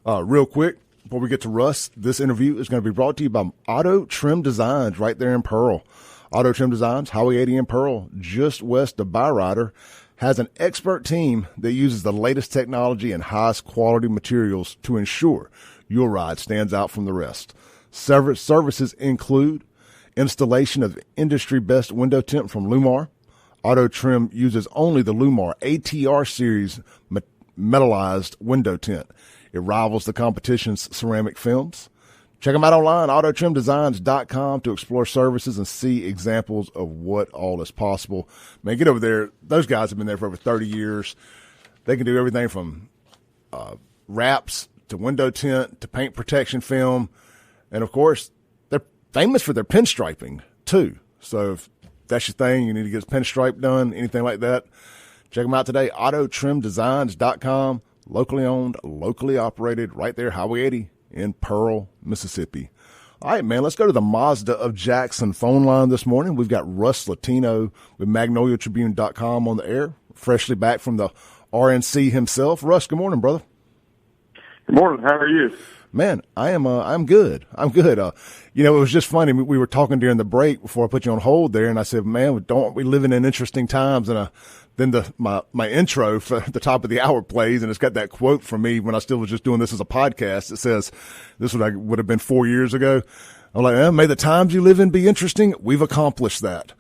Real quick, before we get to Russ, this interview is going to be brought to you by Auto Trim Designs right there in Pearl. Auto Trim Designs, Highway 80 in Pearl, just west of Byrider, has an expert team that uses the latest technology and highest quality materials to ensure your ride stands out from the rest. Services include installation of industry best window tint from Lumar. Auto Trim uses only the Lumar ATR series metallized window tint. It rivals the competition's ceramic films. Check them out online, autotrimdesigns.com, to explore services and see examples of what all is possible. Man, get over there. Those guys have been there for over 30 years. They can do everything from wraps to window tint to paint protection film. And, of course, they're famous for their pinstriping, too. So if that's your thing, you need to get a pinstripe done, anything like that, check them out today, autotrimdesigns.com. Locally owned, locally operated, right there, Highway 80 in Pearl, Mississippi. All right, man, let's go to the Mazda of Jackson phone line this morning. We've got Russ Latino with MagnoliaTribune.com on the air, freshly back from the RNC himself. Russ, good morning, brother. Good morning. How are you? Man, I'm good. I'm good. You know, it was just funny. We were talking during the break before I put you on hold there, and I said, man, don't we living in interesting times? And then my intro for the top of the hour plays, and it's got that quote from me when I still was just doing this as a podcast. It says, this would have been 4 years ago. I'm like, may the times you live in be interesting. We've accomplished that.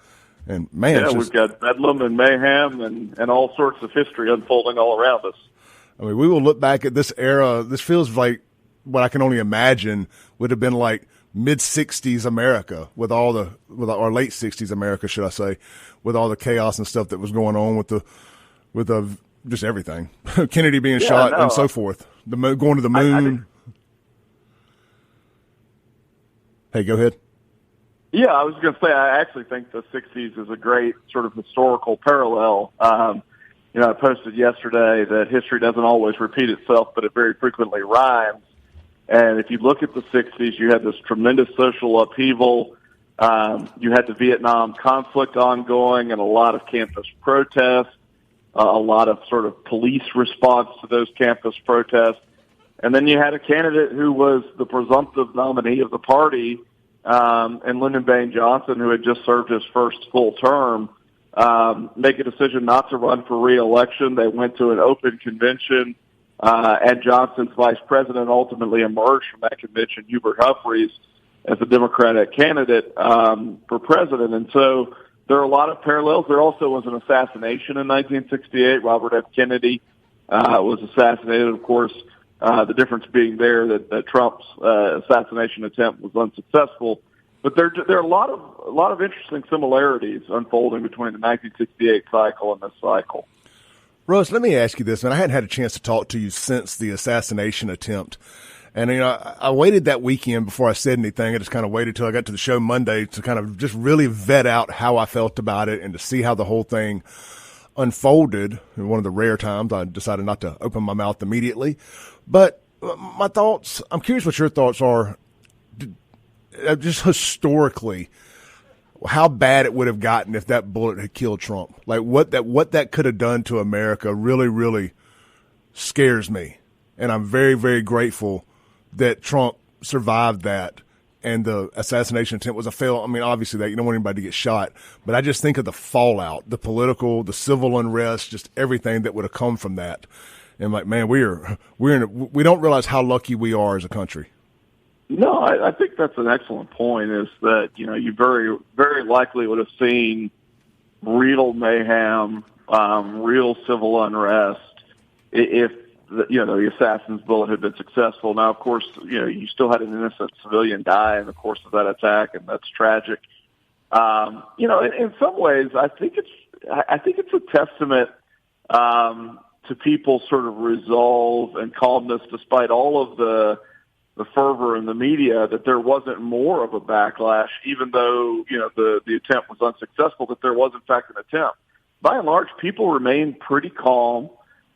And man, yeah, we've got bedlam and mayhem and all sorts of history unfolding all around us. I mean, we will look back at this era. This feels like what I can only imagine would have been like mid-'60s America with our late 60s America, should I say, with all the chaos and stuff that was going on with just everything. Kennedy being shot and so forth. Going to the moon. Hey, go ahead. Yeah, I was going to say, I actually think the 60s is a great sort of historical parallel. You know, I posted yesterday that history doesn't always repeat itself, but it very frequently rhymes. And if you look at the 60s, you had this tremendous social upheaval. You had the Vietnam conflict ongoing and a lot of campus protests, a lot of sort of police response to those campus protests. And then you had a candidate who was the presumptive nominee of the party, and Lyndon Baines Johnson, who had just served his first full term, make a decision not to run for re-election. They went to an open convention. And Johnson's vice president ultimately emerged from that convention, Hubert Humphreys, as a Democratic candidate for president. And so there are a lot of parallels. There also was an assassination in 1968. Robert F. Kennedy was assassinated, of course, the difference being there that Trump's assassination attempt was unsuccessful. But there are a lot of interesting similarities unfolding between the 1968 cycle and this cycle. Russ, let me ask you this, and I hadn't had a chance to talk to you since the assassination attempt. And, I waited that weekend before I said anything. I just kind of waited till I got to the show Monday to kind of just really vet out how I felt about it and to see how the whole thing unfolded. And one of the rare times I decided not to open my mouth immediately. But my thoughts, I'm curious what your thoughts are, just historically, how bad it would have gotten if that bullet had killed Trump. Like what that could have done to America really, really scares me. And I'm very, very grateful that Trump survived that and the assassination attempt was a fail. I mean, obviously that you don't want anybody to get shot, but I just think of the fallout, the political, the civil unrest, just everything that would have come from that. And like, man, we don't realize how lucky we are as a country. No, I think that's an excellent point, is that, you very, very likely would have seen real mayhem, real civil unrest if the assassin's bullet had been successful. Now, of course, you still had an innocent civilian die in the course of that attack, and that's tragic. In some ways, I think it's a testament to people's sort of resolve and calmness, despite all of the fervor in the media, that there wasn't more of a backlash, even though, the attempt was unsuccessful, that there was in fact an attempt. By and large, people remained pretty calm,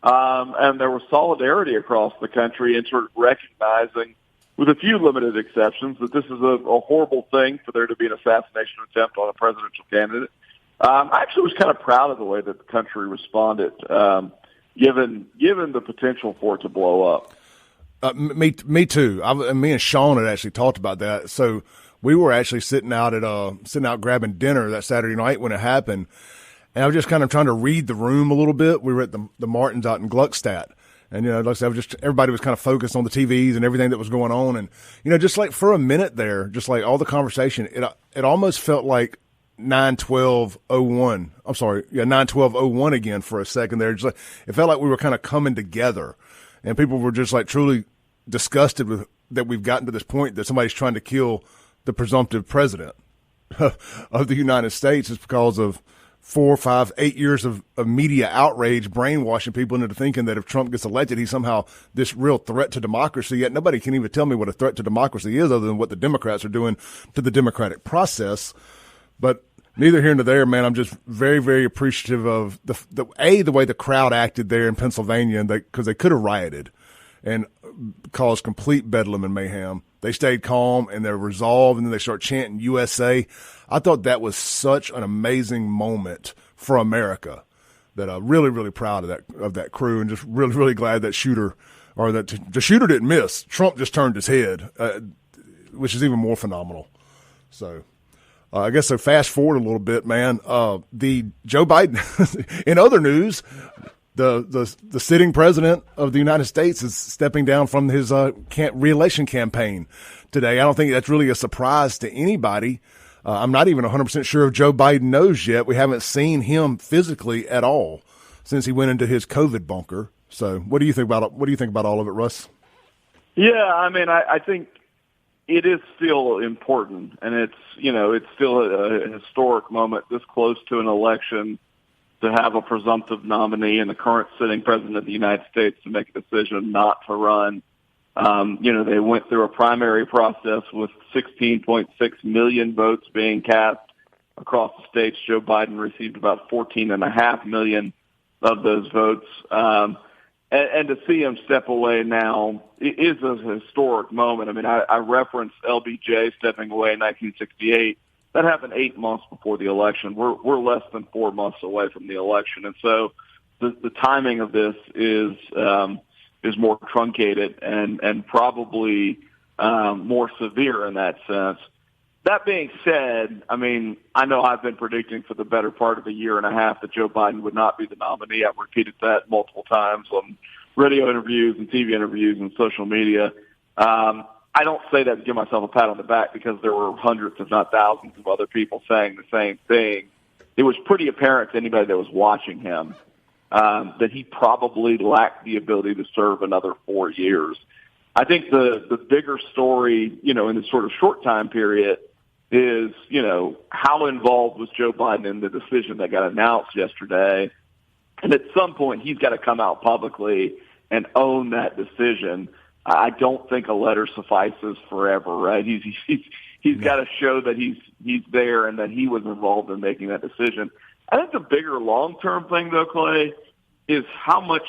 and there was solidarity across the country and sort of recognizing, with a few limited exceptions, that this is a horrible thing for there to be an assassination attempt on a presidential candidate. I actually was kind of proud of the way that the country responded, given the potential for it to blow up. Me too. Me and Sean had actually talked about that. So we were actually sitting out grabbing dinner that Saturday night when it happened. And I was just kind of trying to read the room a little bit. We were at the Martins out in Gluckstadt. And, like I said, everybody was kind of focused on the TVs and everything that was going on. And, just like for a minute there, just like all the conversation, it almost felt like 9/12/01. I'm sorry. Yeah. 9/12/01 again for a second there. Just like, it felt like we were kind of coming together. And people were just like truly disgusted with that we've gotten to this point that somebody's trying to kill the presumptive president of the United States. It's because of 4, 5, 8 years of media outrage, brainwashing people into thinking that if Trump gets elected, he's somehow this real threat to democracy. Yet nobody can even tell me what a threat to democracy is other than what the Democrats are doing to the democratic process. But neither here nor there, man. I'm just very, very appreciative of the way the crowd acted there in Pennsylvania, because they could have rioted and caused complete bedlam and mayhem. They stayed calm and they're resolved, and then they start chanting USA. I thought that was such an amazing moment for America that I'm really, really proud of that crew, and just really, really glad that the shooter didn't miss. Trump just turned his head, which is even more phenomenal. So. I guess so. Fast forward a little bit, man. The Joe Biden. In other news, the sitting president of the United States is stepping down from his re-election campaign today. I don't think that's really a surprise to anybody. I'm not even 100% sure if Joe Biden knows yet. We haven't seen him physically at all since he went into his COVID bunker. So, what do you think about all of it, Russ? Yeah, I mean, I think it is still important, and it's still a historic moment this close to an election to have a presumptive nominee and the current sitting president of the United States to make a decision not to run. They went through a primary process with 16.6 million votes being cast across the states. Joe Biden received about 14.5 million of those votes. And to see him step away now is a historic moment. I mean, I referenced LBJ stepping away in 1968. That happened 8 months before the election. We're less than 4 months away from the election, and so the timing of this is more truncated and probably more severe in that sense. That being said, I mean, I know I've been predicting for the better part of a year and a half that Joe Biden would not be the nominee. I've repeated that multiple times on radio interviews and TV interviews and social media. I don't say that to give myself a pat on the back, because there were hundreds, if not thousands, of other people saying the same thing. It was pretty apparent to anybody that was watching him that he probably lacked the ability to serve another 4 years. I think the bigger story, in this sort of short time period is, how involved was Joe Biden in the decision that got announced yesterday And at some point, he's got to come out publicly and own that decision. I don't think a letter suffices forever, right? He's got to show that he's there and that he was involved in making that decision. I think the bigger long-term thing, though, Clay, is how much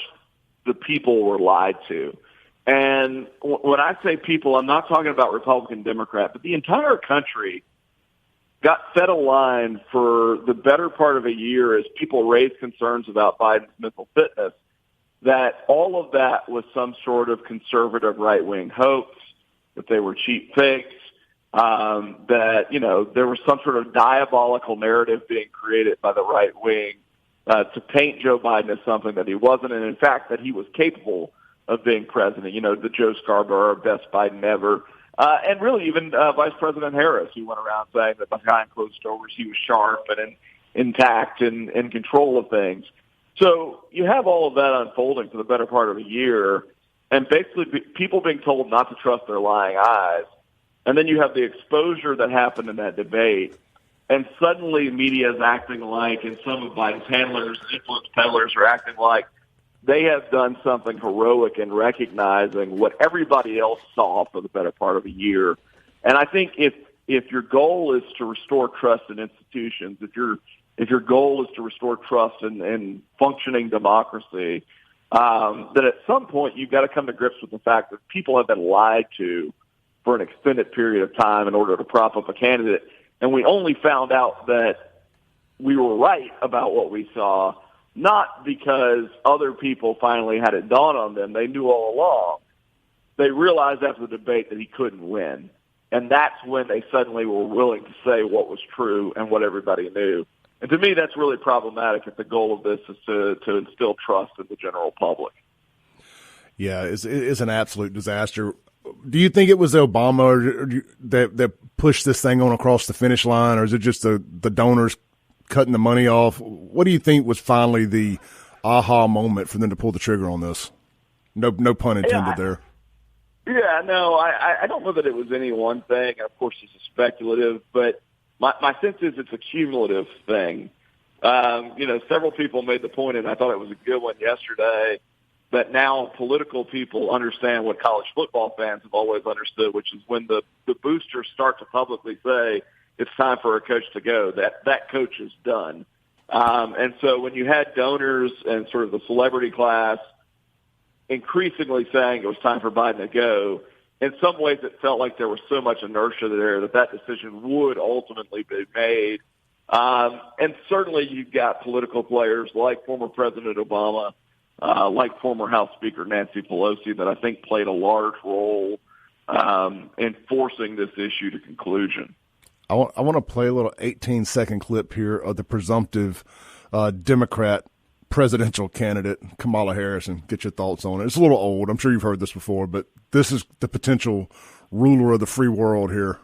the people were lied to. And when I say people, I'm not talking about Republican, Democrat, but the entire country got fed a line for the better part of a year as people raised concerns about Biden's mental fitness, that all of that was some sort of conservative right-wing hoax, that they were cheap fakes, that, there was some sort of diabolical narrative being created by the right wing to paint Joe Biden as something that he wasn't, and in fact that he was capable of being president. The Joe Scarborough, best Biden ever. And really even Vice President Harris, who went around saying that behind closed doors he was sharp and intact and in control of things. So you have all of that unfolding for the better part of a year, and basically people being told not to trust their lying eyes. And then you have the exposure that happened in that debate, and suddenly media is acting like, and some of Biden's handlers and influence peddlers are acting like they have done something heroic in recognizing what everybody else saw for the better part of a year. And I think if your goal is to restore trust in institutions, if your goal is to restore trust in functioning democracy, that at some point you've got to come to grips with the fact that people have been lied to for an extended period of time in order to prop up a candidate. And we only found out that we were right about what we saw, not because other people finally had it dawn on them. They knew all along. They realized after the debate that he couldn't win. And that's when they suddenly were willing to say what was true and what everybody knew. And to me, that's really problematic if the goal of this is to instill trust in the general public. Yeah, it's an absolute disaster. Do you think it was Obama that pushed this thing on across the finish line, or is it just the donors cutting the money off? What do you think was finally the aha moment for them to pull the trigger on this? No pun intended there. Yeah, no, I don't know that it was any one thing. Of course, this is speculative, but my sense is it's a cumulative thing. Several people made the point, and I thought it was a good one yesterday, that now political people understand what college football fans have always understood, which is when the boosters start to publicly say it's time for a coach to go, that coach is done. And so when you had donors and sort of the celebrity class increasingly saying it was time for Biden to go, in some ways it felt like there was so much inertia there that decision would ultimately be made. And certainly you've got political players like former President Obama, like former House Speaker Nancy Pelosi, that I think played a large role in forcing this issue to conclusion. I want to play a little 18-second clip here of the presumptive Democrat presidential candidate, Kamala Harris, and get your thoughts on it. It's a little old. I'm sure you've heard this before, but this is the potential ruler of the free world here.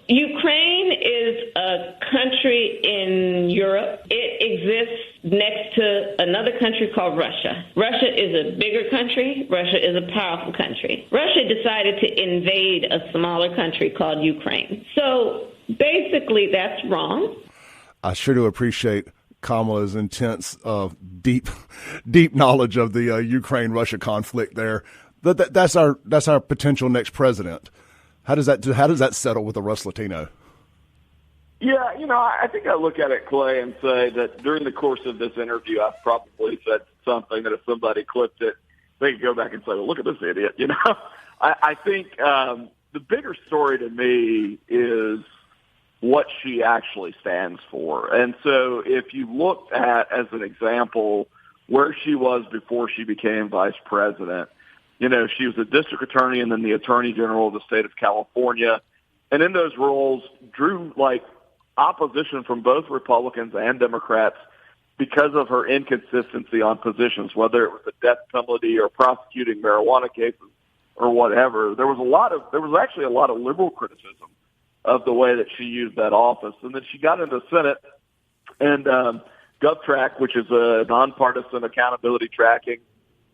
Ukraine is a country in Europe. It exists next to another country called Russia. Russia is a bigger country. Russia is a powerful country. Russia decided to invade a smaller country called Ukraine. So basically, that's wrong. I sure do appreciate Kamala's intense, deep knowledge of the Ukraine-Russia conflict there. That's our potential next president. How does that settle with the Russ Latino? Yeah, I think I look at it, Clay, and say that during the course of this interview, I've probably said something that if somebody clipped it, they could go back and say, well, look at this idiot. I think the bigger story to me is what she actually stands for. And so if you looked at, as an example, where she was before she became vice president, she was a district attorney and then the attorney general of the state of California. And in those roles drew opposition from both Republicans and Democrats because of her inconsistency on positions, whether it was the death penalty or prosecuting marijuana cases or whatever. There was actually a lot of liberal criticism of the way that she used that office. And then she got into the Senate, and GovTrack, which is a nonpartisan accountability tracking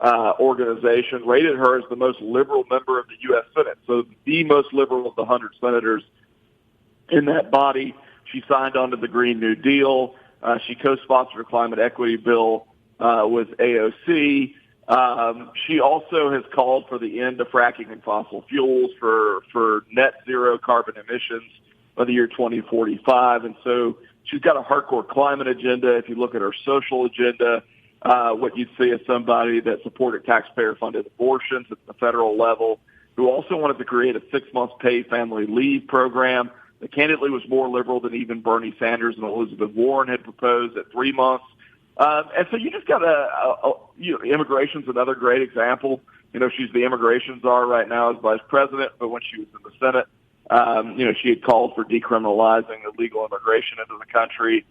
organization, rated her as the most liberal member of the U.S. Senate. So the most liberal of the 100 senators in that body. She signed on to the Green New Deal. She co-sponsored a climate equity bill. with AOC. She also has called for the end of fracking and fossil fuels, for net zero carbon emissions by the year 2045. And so she's got a hardcore climate agenda. If you look at her social agenda, what you'd see is somebody that supported taxpayer-funded abortions at the federal level, who also wanted to create a 6-month paid family leave program that candidly was more liberal than even Bernie Sanders and Elizabeth Warren had proposed at 3 months. And so you just got immigration's another great example. She's the immigration czar right now as vice president, but when she was in the Senate, she had called for decriminalizing illegal immigration into the country.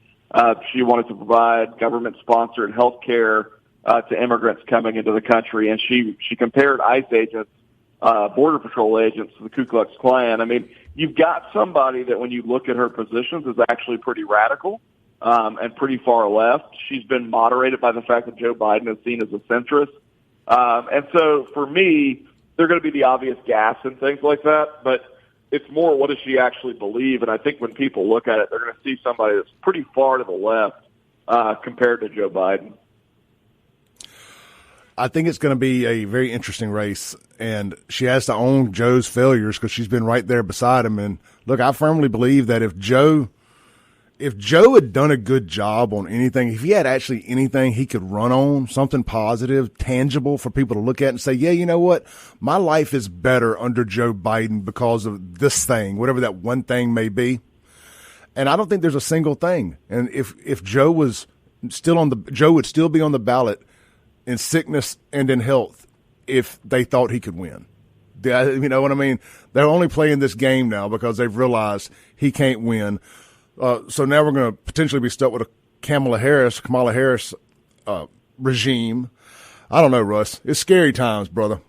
She wanted to provide government-sponsored health care to immigrants coming into the country, and she compared ICE agents, Border Patrol agents, to the Ku Klux Klan. I mean, you've got somebody that when you look at her positions is actually pretty radical and pretty far left. She's been moderated by the fact that Joe Biden is seen as a centrist. And so for me, they're going to be the obvious gas and things like that, but it's more what does she actually believe, and I think when people look at it, they're going to see somebody that's pretty far to the left compared to Joe Biden. I think it's going to be a very interesting race, and she has to own Joe's failures because she's been right there beside him. And look, I firmly believe that if Joe had done a good job on anything, if he had actually anything he could run on, something positive, tangible for people to look at and say, yeah, you know what? My life is better under Joe Biden because of this thing, whatever that one thing may be. And I don't think there's a single thing. And if Joe was still Joe would still be on the ballot in sickness and in health if they thought he could win. You know what I mean? They're only playing this game now because they've realized he can't win. So now we're going to potentially be stuck with a Kamala Harris regime. I don't know, Russ. It's scary times, brother.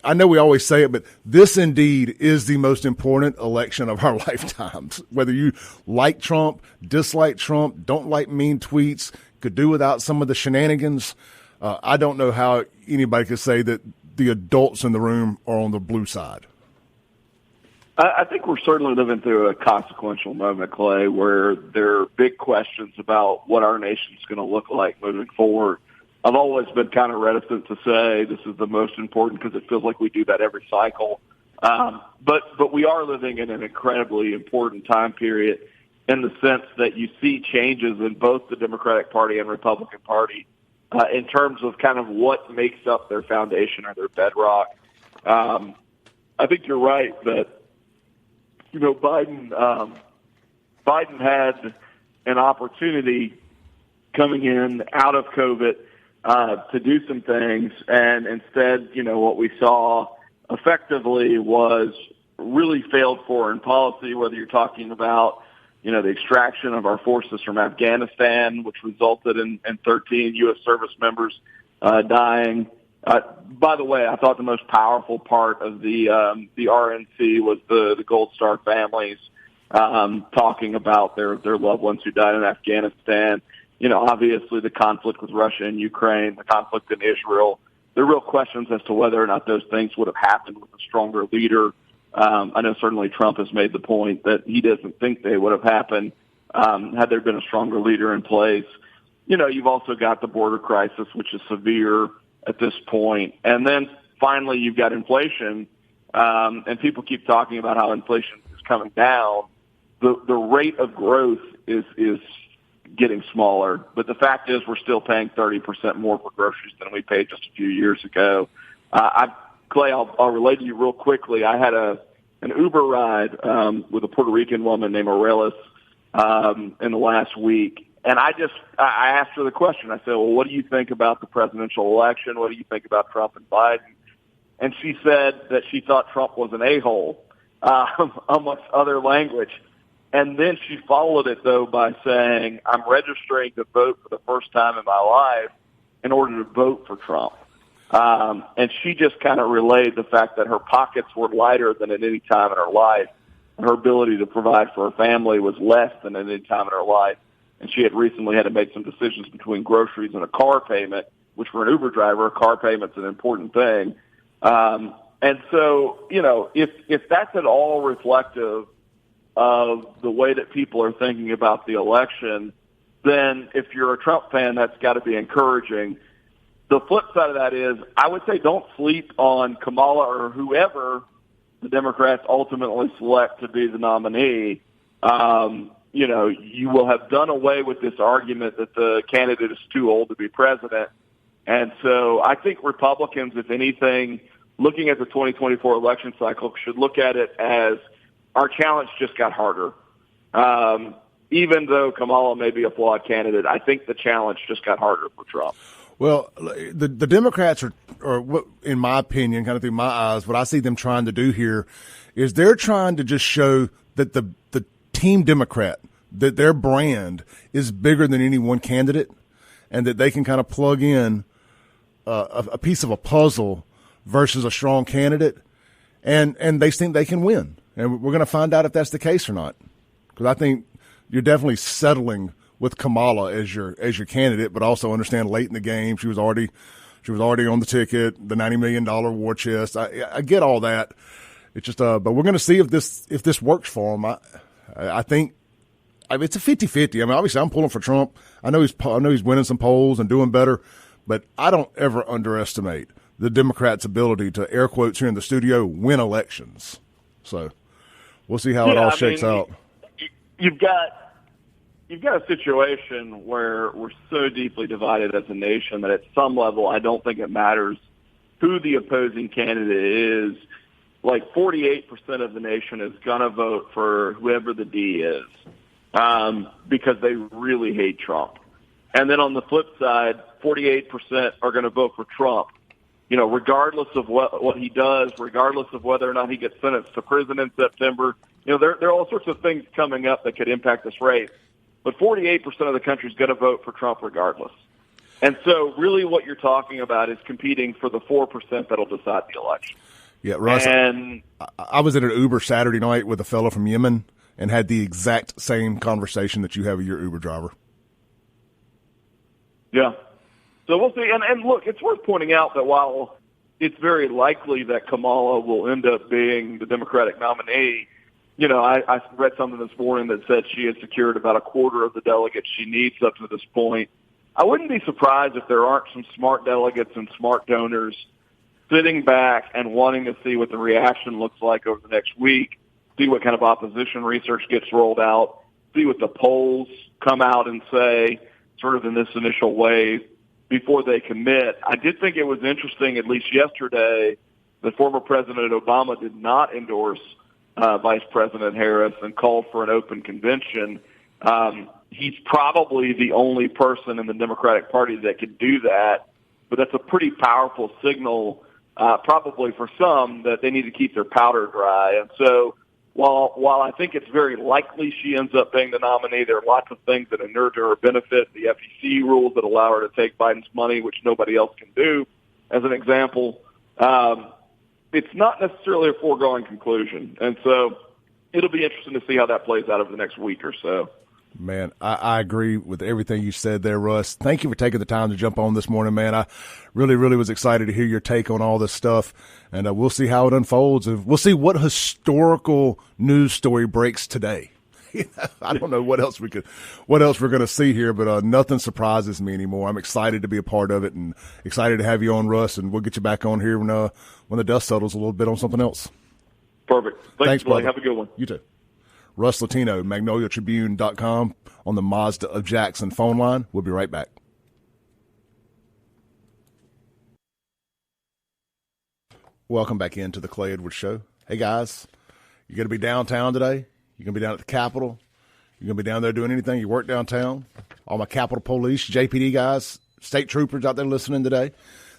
I know we always say it, but this indeed is the most important election of our lifetimes. Whether you like Trump, dislike Trump, don't like mean tweets, could do without some of the shenanigans, I don't know how anybody could say that the adults in the room are on the blue side. I think we're certainly living through a consequential moment, Clay, where there are big questions about what our nation's going to look like moving forward. I've always been kind of reticent to say this is the most important because it feels like we do that every cycle. But we are living in an incredibly important time period in the sense that you see changes in both the Democratic Party and Republican Party in terms of kind of what makes up their foundation or their bedrock. I think you're right that, Biden had an opportunity coming in out of COVID to do some things, and instead, what we saw effectively was really failed foreign policy, whether you're talking about, the extraction of our forces from Afghanistan, which resulted in 13 U.S. service members dying. By the way, I thought the most powerful part of the RNC was the Gold Star families talking about their loved ones who died in Afghanistan. Obviously the conflict with Russia and Ukraine, the conflict in Israel. There are real questions as to whether or not those things would have happened with a stronger leader. I know certainly Trump has made the point that he doesn't think they would have happened had there been a stronger leader in place. You've also got the border crisis, which is severe at this point. And then finally you've got inflation, and people keep talking about how inflation is coming down. The rate of growth is getting smaller, but the fact is we're still paying 30% more for groceries than we paid just a few years ago. Clay, I'll relate to you real quickly. I had an Uber ride with a Puerto Rican woman named Aurelis in the last week. And I asked her the question. I said, well, what do you think about the presidential election? What do you think about Trump and Biden? And she said that she thought Trump was an a-hole, amongst other language. And then she followed it, though, by saying, I'm registering to vote for the first time in my life in order to vote for Trump. And she just kind of relayed the fact that her pockets were lighter than at any time in her life. Her ability to provide for her family was less than at any time in her life. And she had recently had to make some decisions between groceries and a car payment, which for an Uber driver, a car payment's an important thing. And so, if that's at all reflective of the way that people are thinking about the election, then if you're a Trump fan, that's got to be encouraging. The flip side of that is I would say don't sleep on Kamala or whoever the Democrats ultimately select to be the nominee. You will have done away with this argument that the candidate is too old to be president. And so I think Republicans, if anything, looking at the 2024 election cycle, should look at it as our challenge just got harder. Even though Kamala may be a flawed candidate, I think the challenge just got harder for Trump. Well, the Democrats are what, in my opinion, kind of through my eyes, what I see them trying to do here is they're trying to just show that the team Democrat, that their brand is bigger than any one candidate, and that they can kind of plug in a piece of a puzzle versus a strong candidate, and they think they can win. And we're going to find out if that's the case or not, because I think you're definitely settling with Kamala as your candidate, but also understand late in the game she was already on the ticket, the $90 million war chest. I get all that. It's just but we're going to see if this works for him. I think it's a 50-50. I mean, obviously I'm pulling for Trump. I know he's winning some polls and doing better, but I don't ever underestimate the Democrats' ability to, air quotes here in the studio, win elections. So we'll see how it all shakes out. You've got a situation where we're so deeply divided as a nation that at some level I don't think it matters who the opposing candidate is. Like 48% of the nation is going to vote for whoever the D is because they really hate Trump. And then on the flip side, 48% are going to vote for Trump, regardless of what he does, regardless of whether or not he gets sentenced to prison in September. There are all sorts of things coming up that could impact this race. But 48% of the country is going to vote for Trump regardless. And so really what you're talking about is competing for the 4% that'll decide the election. Yeah, Russ, I was at an Uber Saturday night with a fellow from Yemen and had the exact same conversation that you have with your Uber driver. Yeah. So we'll see. And look, it's worth pointing out that while it's very likely that Kamala will end up being the Democratic nominee, I read something this morning that said she has secured about a quarter of the delegates she needs up to this point. I wouldn't be surprised if there aren't some smart delegates and smart donors sitting back and wanting to see what the reaction looks like over the next week, see what kind of opposition research gets rolled out, see what the polls come out and say sort of in this initial wave before they commit. I did think it was interesting, at least yesterday, that former President Obama did not endorse Vice President Harris and called for an open convention. He's probably the only person in the Democratic Party that could do that, but that's a pretty powerful signal, probably for some, that they need to keep their powder dry. And so while I think it's very likely she ends up being the nominee, there are lots of things that inure to her benefit. The FEC rules that allow her to take Biden's money, which nobody else can do, as an example. It's not necessarily a foregone conclusion. And so it'll be interesting to see how that plays out over the next week or so. Man, I agree with everything you said there, Russ. Thank you for taking the time to jump on this morning, man. I really, really was excited to hear your take on all this stuff, and we'll see how it unfolds. We'll see what historical news story breaks today. I don't know what else we're going to see here, but nothing surprises me anymore. I'm excited to be a part of it and excited to have you on, Russ, and we'll get you back on here when the dust settles a little bit on something else. Perfect. Thanks, Billy. Have a good one. You too. Russ Latino, MagnoliaTribune.com on the Mazda of Jackson phone line. We'll be right back. Welcome back into the Clay Edwards Show. Hey, guys, you're going to be downtown today? You're going to be down at the Capitol? You're going to be down there doing anything? You work downtown? All my Capitol Police, JPD guys, state troopers out there listening today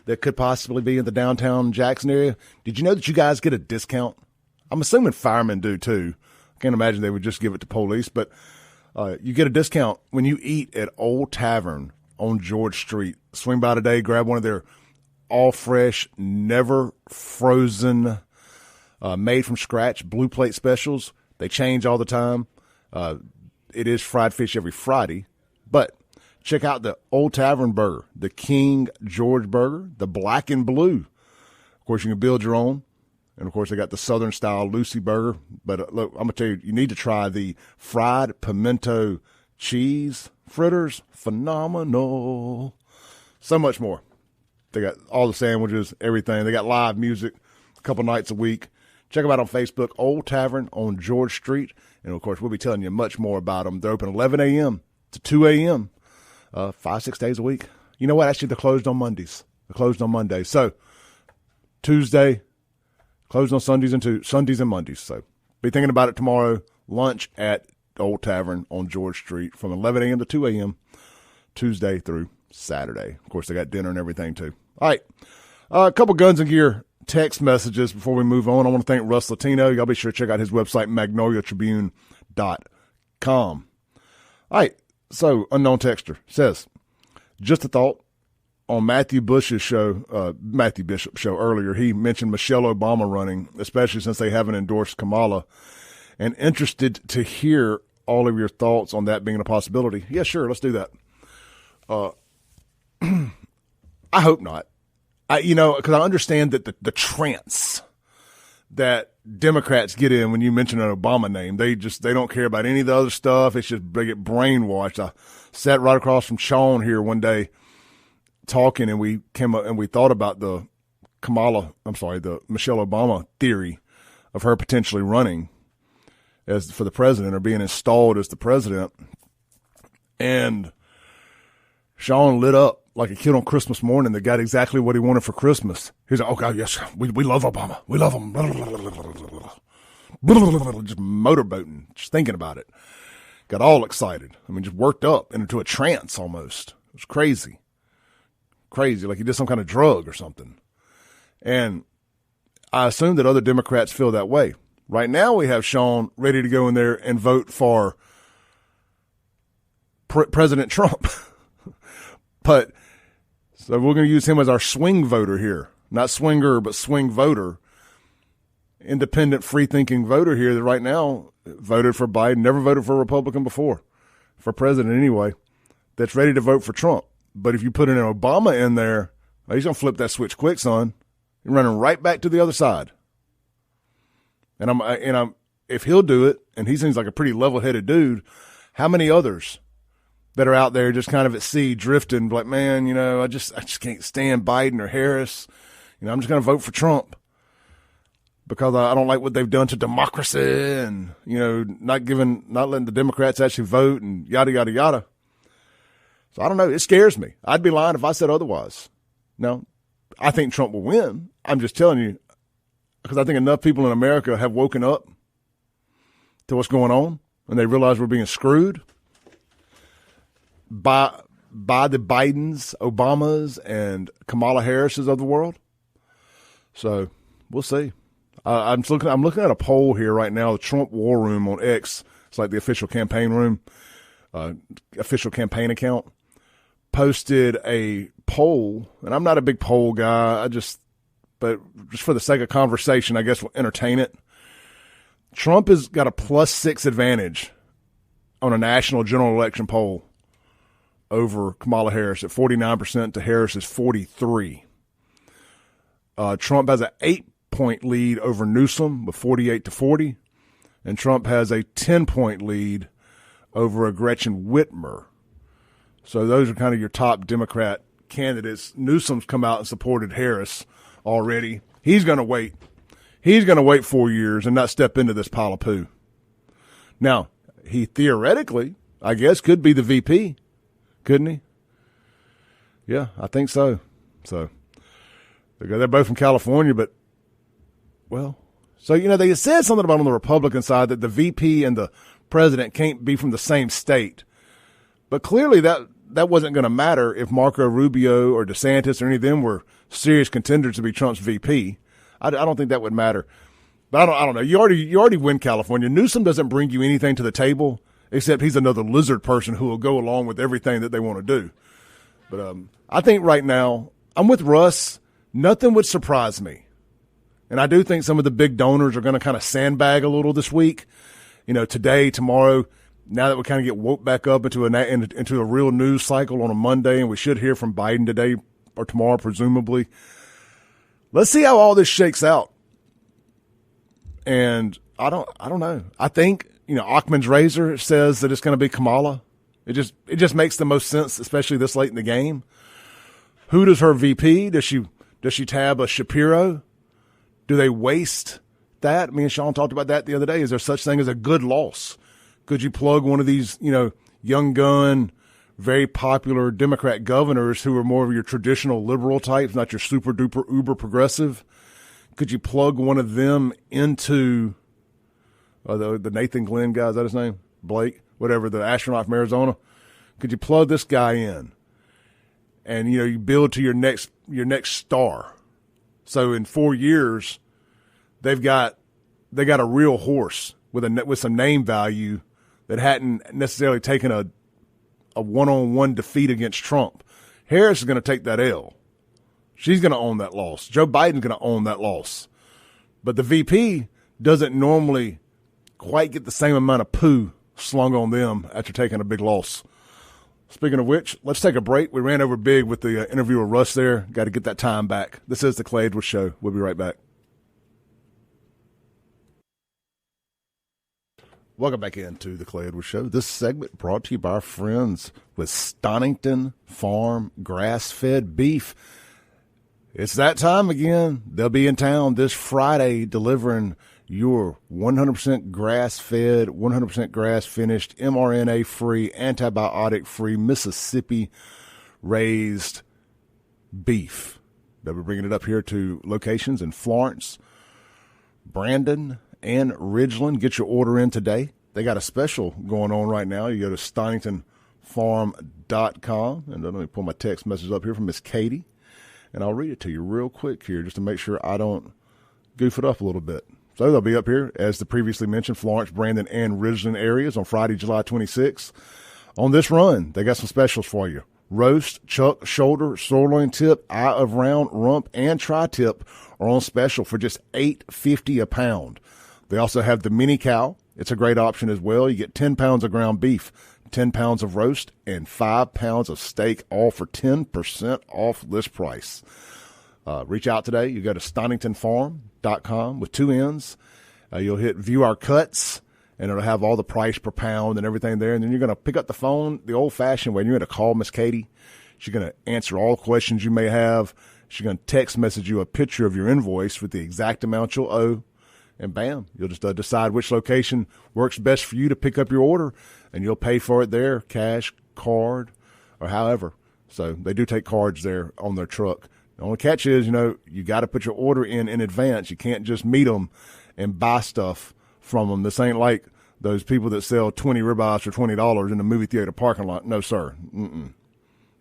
that could possibly be in the downtown Jackson area. Did you know that you guys get a discount? I'm assuming firemen do, too. I can't imagine they would just give it to police, but you get a discount when you eat at Old Tavern on George Street. Swing by today, grab one of their all-fresh, never-frozen, made from scratch blue plate specials. They change all the time. It is fried fish every Friday, but check out the Old Tavern burger, the King George burger, the black and blue. Of course, you can build your own. And, of course, they got the Southern-style Lucy burger. But, look, I'm going to tell you, you need to try the fried pimento cheese fritters, phenomenal. So much more. They got all the sandwiches, everything. They got live music a couple nights a week. Check them out on Facebook, Old Tavern on George Street. And, of course, we'll be telling you much more about them. They're open 11 a.m. to 2 a.m., 5-6 days a week. You know what? Actually, they're closed on Mondays. They're closed on Mondays. So, Tuesday, closed on Sundays and Mondays. So, be thinking about it tomorrow. Lunch at Old Tavern on George Street from 11 a.m. to 2 a.m., Tuesday through Saturday. Of course, they got dinner and everything, too. All right. A couple Guns and Gear text messages before we move on. I want to thank Russ Latino. Y'all be sure to check out his website, magnoliatribune.com. All right. So, unknown texter says, just a thought on Matthew Bishop's show earlier. He mentioned Michelle Obama running, especially since they haven't endorsed Kamala, and interested to hear all of your thoughts on that being a possibility. Yeah, sure. Let's do that. I hope not. Because I understand that the trance that Democrats get in when you mention an Obama name, they don't care about any of the other stuff. It's just they get brainwashed. I sat right across from Sean here one day talking, and we came up and we thought about the Michelle Obama theory of her potentially running for the president or being installed as the president. And Sean lit up like a kid on Christmas morning that got exactly what he wanted for Christmas. He's like, oh, God, yes, we love Obama. We love him. Just motorboating, just thinking about it. Got all excited. I mean, just worked up into a trance almost. It was crazy. Crazy, like he did some kind of drug or something. And I assume that other Democrats feel that way. Right now we have Sean ready to go in there and vote for President Trump. But so we're going to use him as our swing voter here. Not swinger, but swing voter. Independent, free-thinking voter here that right now voted for Biden, never voted for a Republican before, for president anyway, that's ready to vote for Trump. But if you put in an Obama in there, he's going to flip that switch quick, son. You're running right back to the other side. And if he'll do it, and he seems like a pretty level-headed dude, how many others that are out there just kind of at sea drifting, like, man, I just can't stand Biden or Harris. I'm just going to vote for Trump because I don't like what they've done to democracy and, not letting the Democrats actually vote and yada, yada, yada. So I don't know. It scares me. I'd be lying if I said otherwise. No, I think Trump will win. I'm just telling you because I think enough people in America have woken up to what's going on and they realize we're being screwed by the Bidens, Obamas, and Kamala Harrises of the world. So we'll see. I'm looking at a poll here right now. The Trump War Room on X. It's like the official campaign room, official campaign account. Posted a poll, and I'm not a big poll guy. But just for the sake of conversation, I guess we'll entertain it. Trump has got a +6 advantage on a national general election poll over Kamala Harris at 49% to Harris's 43%. Trump has an 8-point lead over Newsom with 48-40, and Trump has a 10-point lead over a Gretchen Whitmer. So those are kind of your top Democrat candidates. Newsom's come out and supported Harris already. He's going to wait. He's going to wait 4 years and not step into this pile of poo. Now, he theoretically, I guess, could be the VP. Couldn't he? Yeah, I think so. So they're both from California, but, well, so, they said something about on the Republican side that the VP and the president can't be from the same state. But clearly that wasn't going to matter if Marco Rubio or DeSantis or any of them were serious contenders to be Trump's VP. I don't think that would matter. But I don't know. You already win California. Newsom doesn't bring you anything to the table except he's another lizard person who will go along with everything that they want to do. But I think right now I'm with Russ. Nothing would surprise me. And I do think some of the big donors are going to kind of sandbag a little this week. Today, tomorrow, now that we kind of get woke back up into a real news cycle on a Monday, and we should hear from Biden today or tomorrow, presumably. Let's see how all this shakes out. And I don't know. I think, Achman's razor says that it's going to be Kamala. It just makes the most sense, especially this late in the game. Who does her VP? Does she tab a Shapiro? Do they waste that? Me and Sean talked about that the other day. Is there such thing as a good loss? Could you plug one of these, young gun, very popular Democrat governors who are more of your traditional liberal types, not your super duper uber progressive? Could you plug one of them into the Nathan Glenn guy? Is that his name? Blake, whatever, the astronaut from Arizona. Could you plug this guy in? And, you build to your next star. So in 4 years, they got a real horse with some name value that hadn't necessarily taken a one-on-one defeat against Trump. Harris is going to take that L. She's going to own that loss. Joe Biden's going to own that loss. But the VP doesn't normally quite get the same amount of poo slung on them after taking a big loss. Speaking of which, let's take a break. We ran over big with the interview with Russ there. Got to get that time back. This is the Clay Edwards Show. We'll be right back. Welcome back into the Clay Edwards Show. This segment brought to you by our friends with Stonington Farm grass-fed beef. It's that time again. They'll be in town this Friday delivering your 100% grass-fed, 100% grass-finished, mRNA-free, antibiotic-free, Mississippi-raised beef. They'll be bringing it up here to locations in Florence, Brandon, and Ridgeland. Get your order in today. They got a special going on right now. You go to StoningtonFarm.com, and let me pull my text message up here from Miss Katie, and I'll read it to you real quick here just to make sure I don't goof it up a little bit. So they'll be up here, as the previously mentioned, Florence, Brandon, and Ridgeland areas on Friday, July 26th. On this run, they got some specials for you. Roast, chuck, shoulder, sirloin tip, eye of round, rump, and tri-tip are on special for just $8.50 a pound. They also have the mini cow. It's a great option as well. You get 10 pounds of ground beef, 10 pounds of roast, and 5 pounds of steak, all for 10% off list price. Reach out today. You go to StoningtonFarm.com with 2 N's. You'll hit View Our Cuts, and it'll have all the price per pound and everything there. And then you're going to pick up the phone the old-fashioned way. You're going to call Miss Katie. She's going to answer all questions you may have. She's going to text message you a picture of your invoice with the exact amount you'll owe. And bam, you'll just decide which location works best for you to pick up your order, and you'll pay for it there, cash, card, or however. So they do take cards there on their truck. The only catch is, you got to put your order in advance. You can't just meet them and buy stuff from them. This ain't like those people that sell 20 ribeyes for $20 in the movie theater parking lot. No, sir.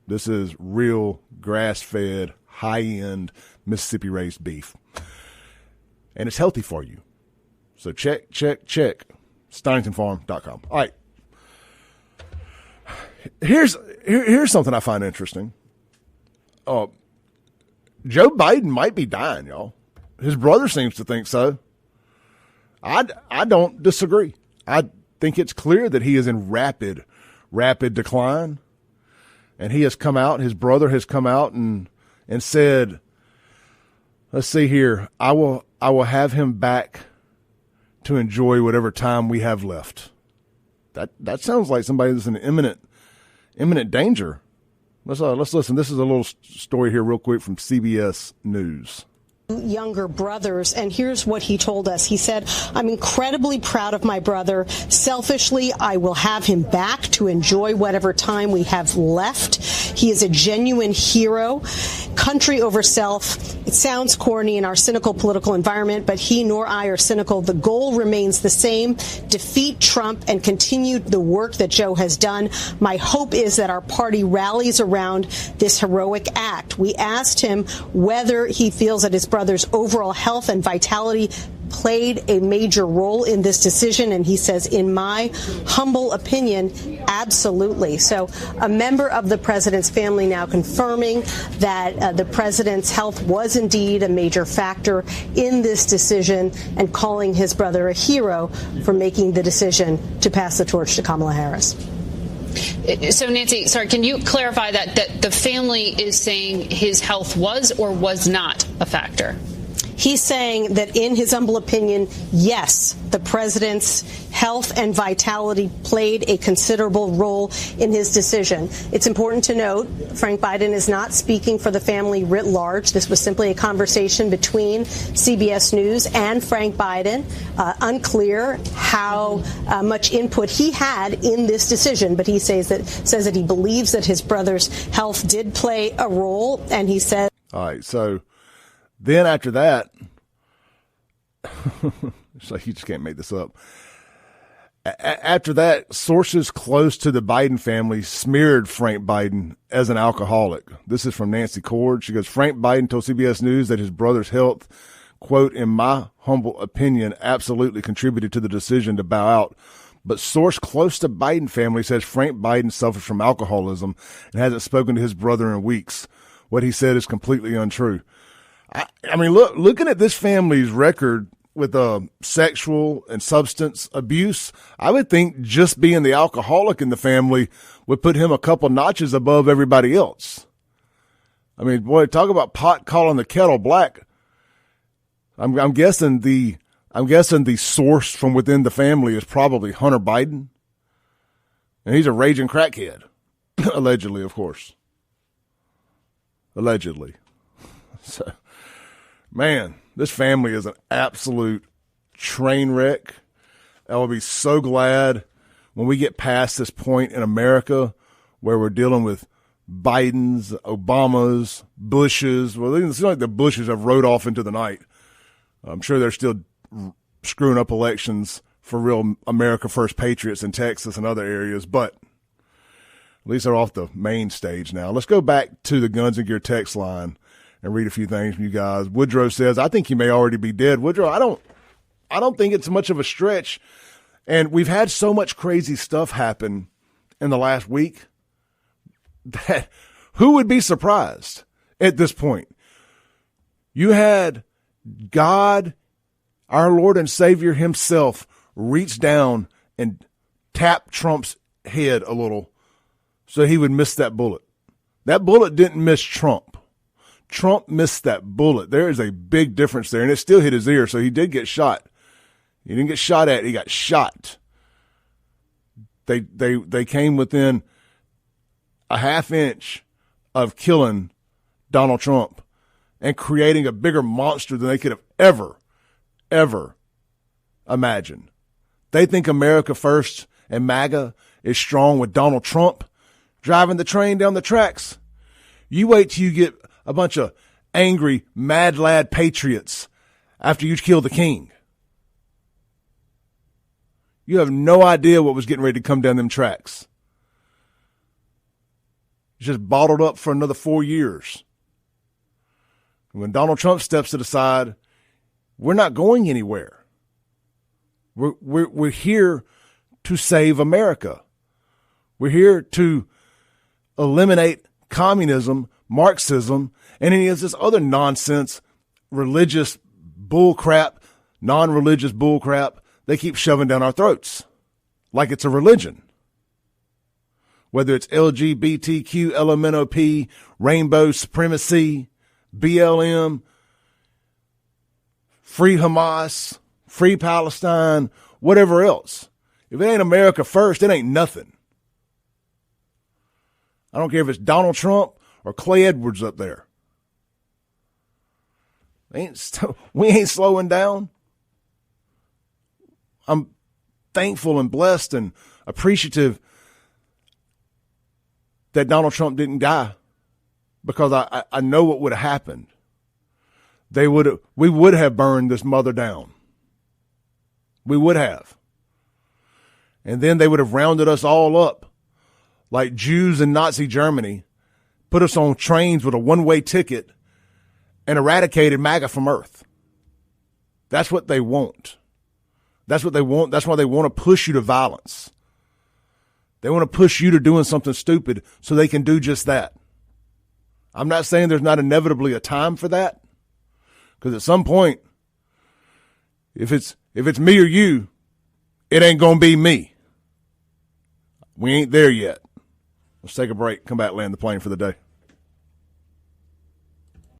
This is real grass-fed, high-end Mississippi-raised beef. And it's healthy for you. So check. StoningtonFarm.com. All right. Here's something I find interesting. Joe Biden might be dying, y'all. His brother seems to think so. I don't disagree. I think it's clear that he is in rapid decline. And he has come out, his brother has come out and said, let's see here, I will have him back to enjoy whatever time we have left. That sounds like somebody that's in imminent danger. Let's listen. This is a little story here real quick from CBS News. Younger brothers, and here's what he told us. He said, I'm incredibly proud of my brother. Selfishly, I will have him back to enjoy whatever time we have left. He is a genuine hero. Country over self. It sounds corny in our cynical political environment, but he nor I are cynical. The goal remains the same: defeat Trump and continue the work that Joe has done. My hope is that our party rallies around this heroic act. We asked him whether he feels that his brother's overall health and vitality played a major role in this decision, and he says, in my humble opinion, absolutely. So a member of the president's family now confirming that the president's health was indeed a major factor in this decision, and calling his brother a hero for making the decision to pass the torch to Kamala Harris. So, Nancy, sorry, can you clarify that the family is saying his health was or was not a factor? He's saying that, in his humble opinion, yes, the president's health and vitality played a considerable role in his decision. It's important to note Frank Biden is not speaking for the family writ large. This was simply a conversation between CBS News and Frank Biden. Unclear how much input he had in this decision, but he says that he believes that his brother's health did play a role, and he said. All right, so then after that, it's like you just can't make this up. After that, sources close to the Biden family smeared Frank Biden as an alcoholic. This is from Nancy Cord. She goes, Frank Biden told CBS News that his brother's health, quote, in my humble opinion, absolutely contributed to the decision to bow out. But source close to Biden family says Frank Biden suffers from alcoholism and hasn't spoken to his brother in weeks. What he said is completely untrue. I mean, looking at this family's record with sexual and substance abuse, I would think just being the alcoholic in the family would put him a couple notches above everybody else. I mean, boy, talk about pot calling the kettle black. I'm guessing the source from within the family is probably Hunter Biden, and he's a raging crackhead, allegedly, of course. Allegedly. So, man, this family is an absolute train wreck. I will be so glad when we get past this point in America where we're dealing with Bidens, Obamas, Bushes. Well, it seems like the Bushes have rode off into the night. I'm sure they're still screwing up elections for real America First patriots in Texas and other areas, but at least they're off the main stage now. Let's go back to the Guns and Gear text line and read a few things from you guys. Woodrow says, I think you may already be dead. Woodrow, I don't think it's much of a stretch. And we've had so much crazy stuff happen in the last week that who would be surprised at this point? You had God, our Lord and Savior himself, reach down and tap Trump's head a little so he would miss that bullet. That bullet didn't miss Trump. Trump missed that bullet. There is a big difference there, and it still hit his ear, so he did get shot. He didn't get shot at, he got shot. They came within a half inch of killing Donald Trump and creating a bigger monster than they could have ever imagined. They think America First and MAGA is strong with Donald Trump driving the train down the tracks. You wait till you get a bunch of angry, mad lad patriots after you kill the king. You have no idea what was getting ready to come down them tracks. It's just bottled up for another 4 years. When Donald Trump steps to the side, we're not going anywhere. We're here to save America. We're here to eliminate communism, Marxism, and any of this other nonsense, religious bullcrap, non-religious bullcrap they keep shoving down our throats like it's a religion. Whether it's LGBTQ, LMNOP, rainbow supremacy, BLM, free Hamas, free Palestine, whatever else. If it ain't America First, it ain't nothing. I don't care if it's Donald Trump or Clay Edwards up there. We ain't slowing down. I'm thankful and blessed and appreciative that Donald Trump didn't die, because I know what would have happened. We would have burned this mother down. We would have. And then they would have rounded us all up like Jews in Nazi Germany, put us on trains with a one-way ticket, and eradicated MAGA from Earth. That's what they want. That's what they want. That's why they want to push you to violence. They want to push you to doing something stupid so they can do just that. I'm not saying there's not inevitably a time for that, because at some point, if it's me or you, it ain't going to be me. We ain't there yet. Let's take a break. Come back, land the plane for the day.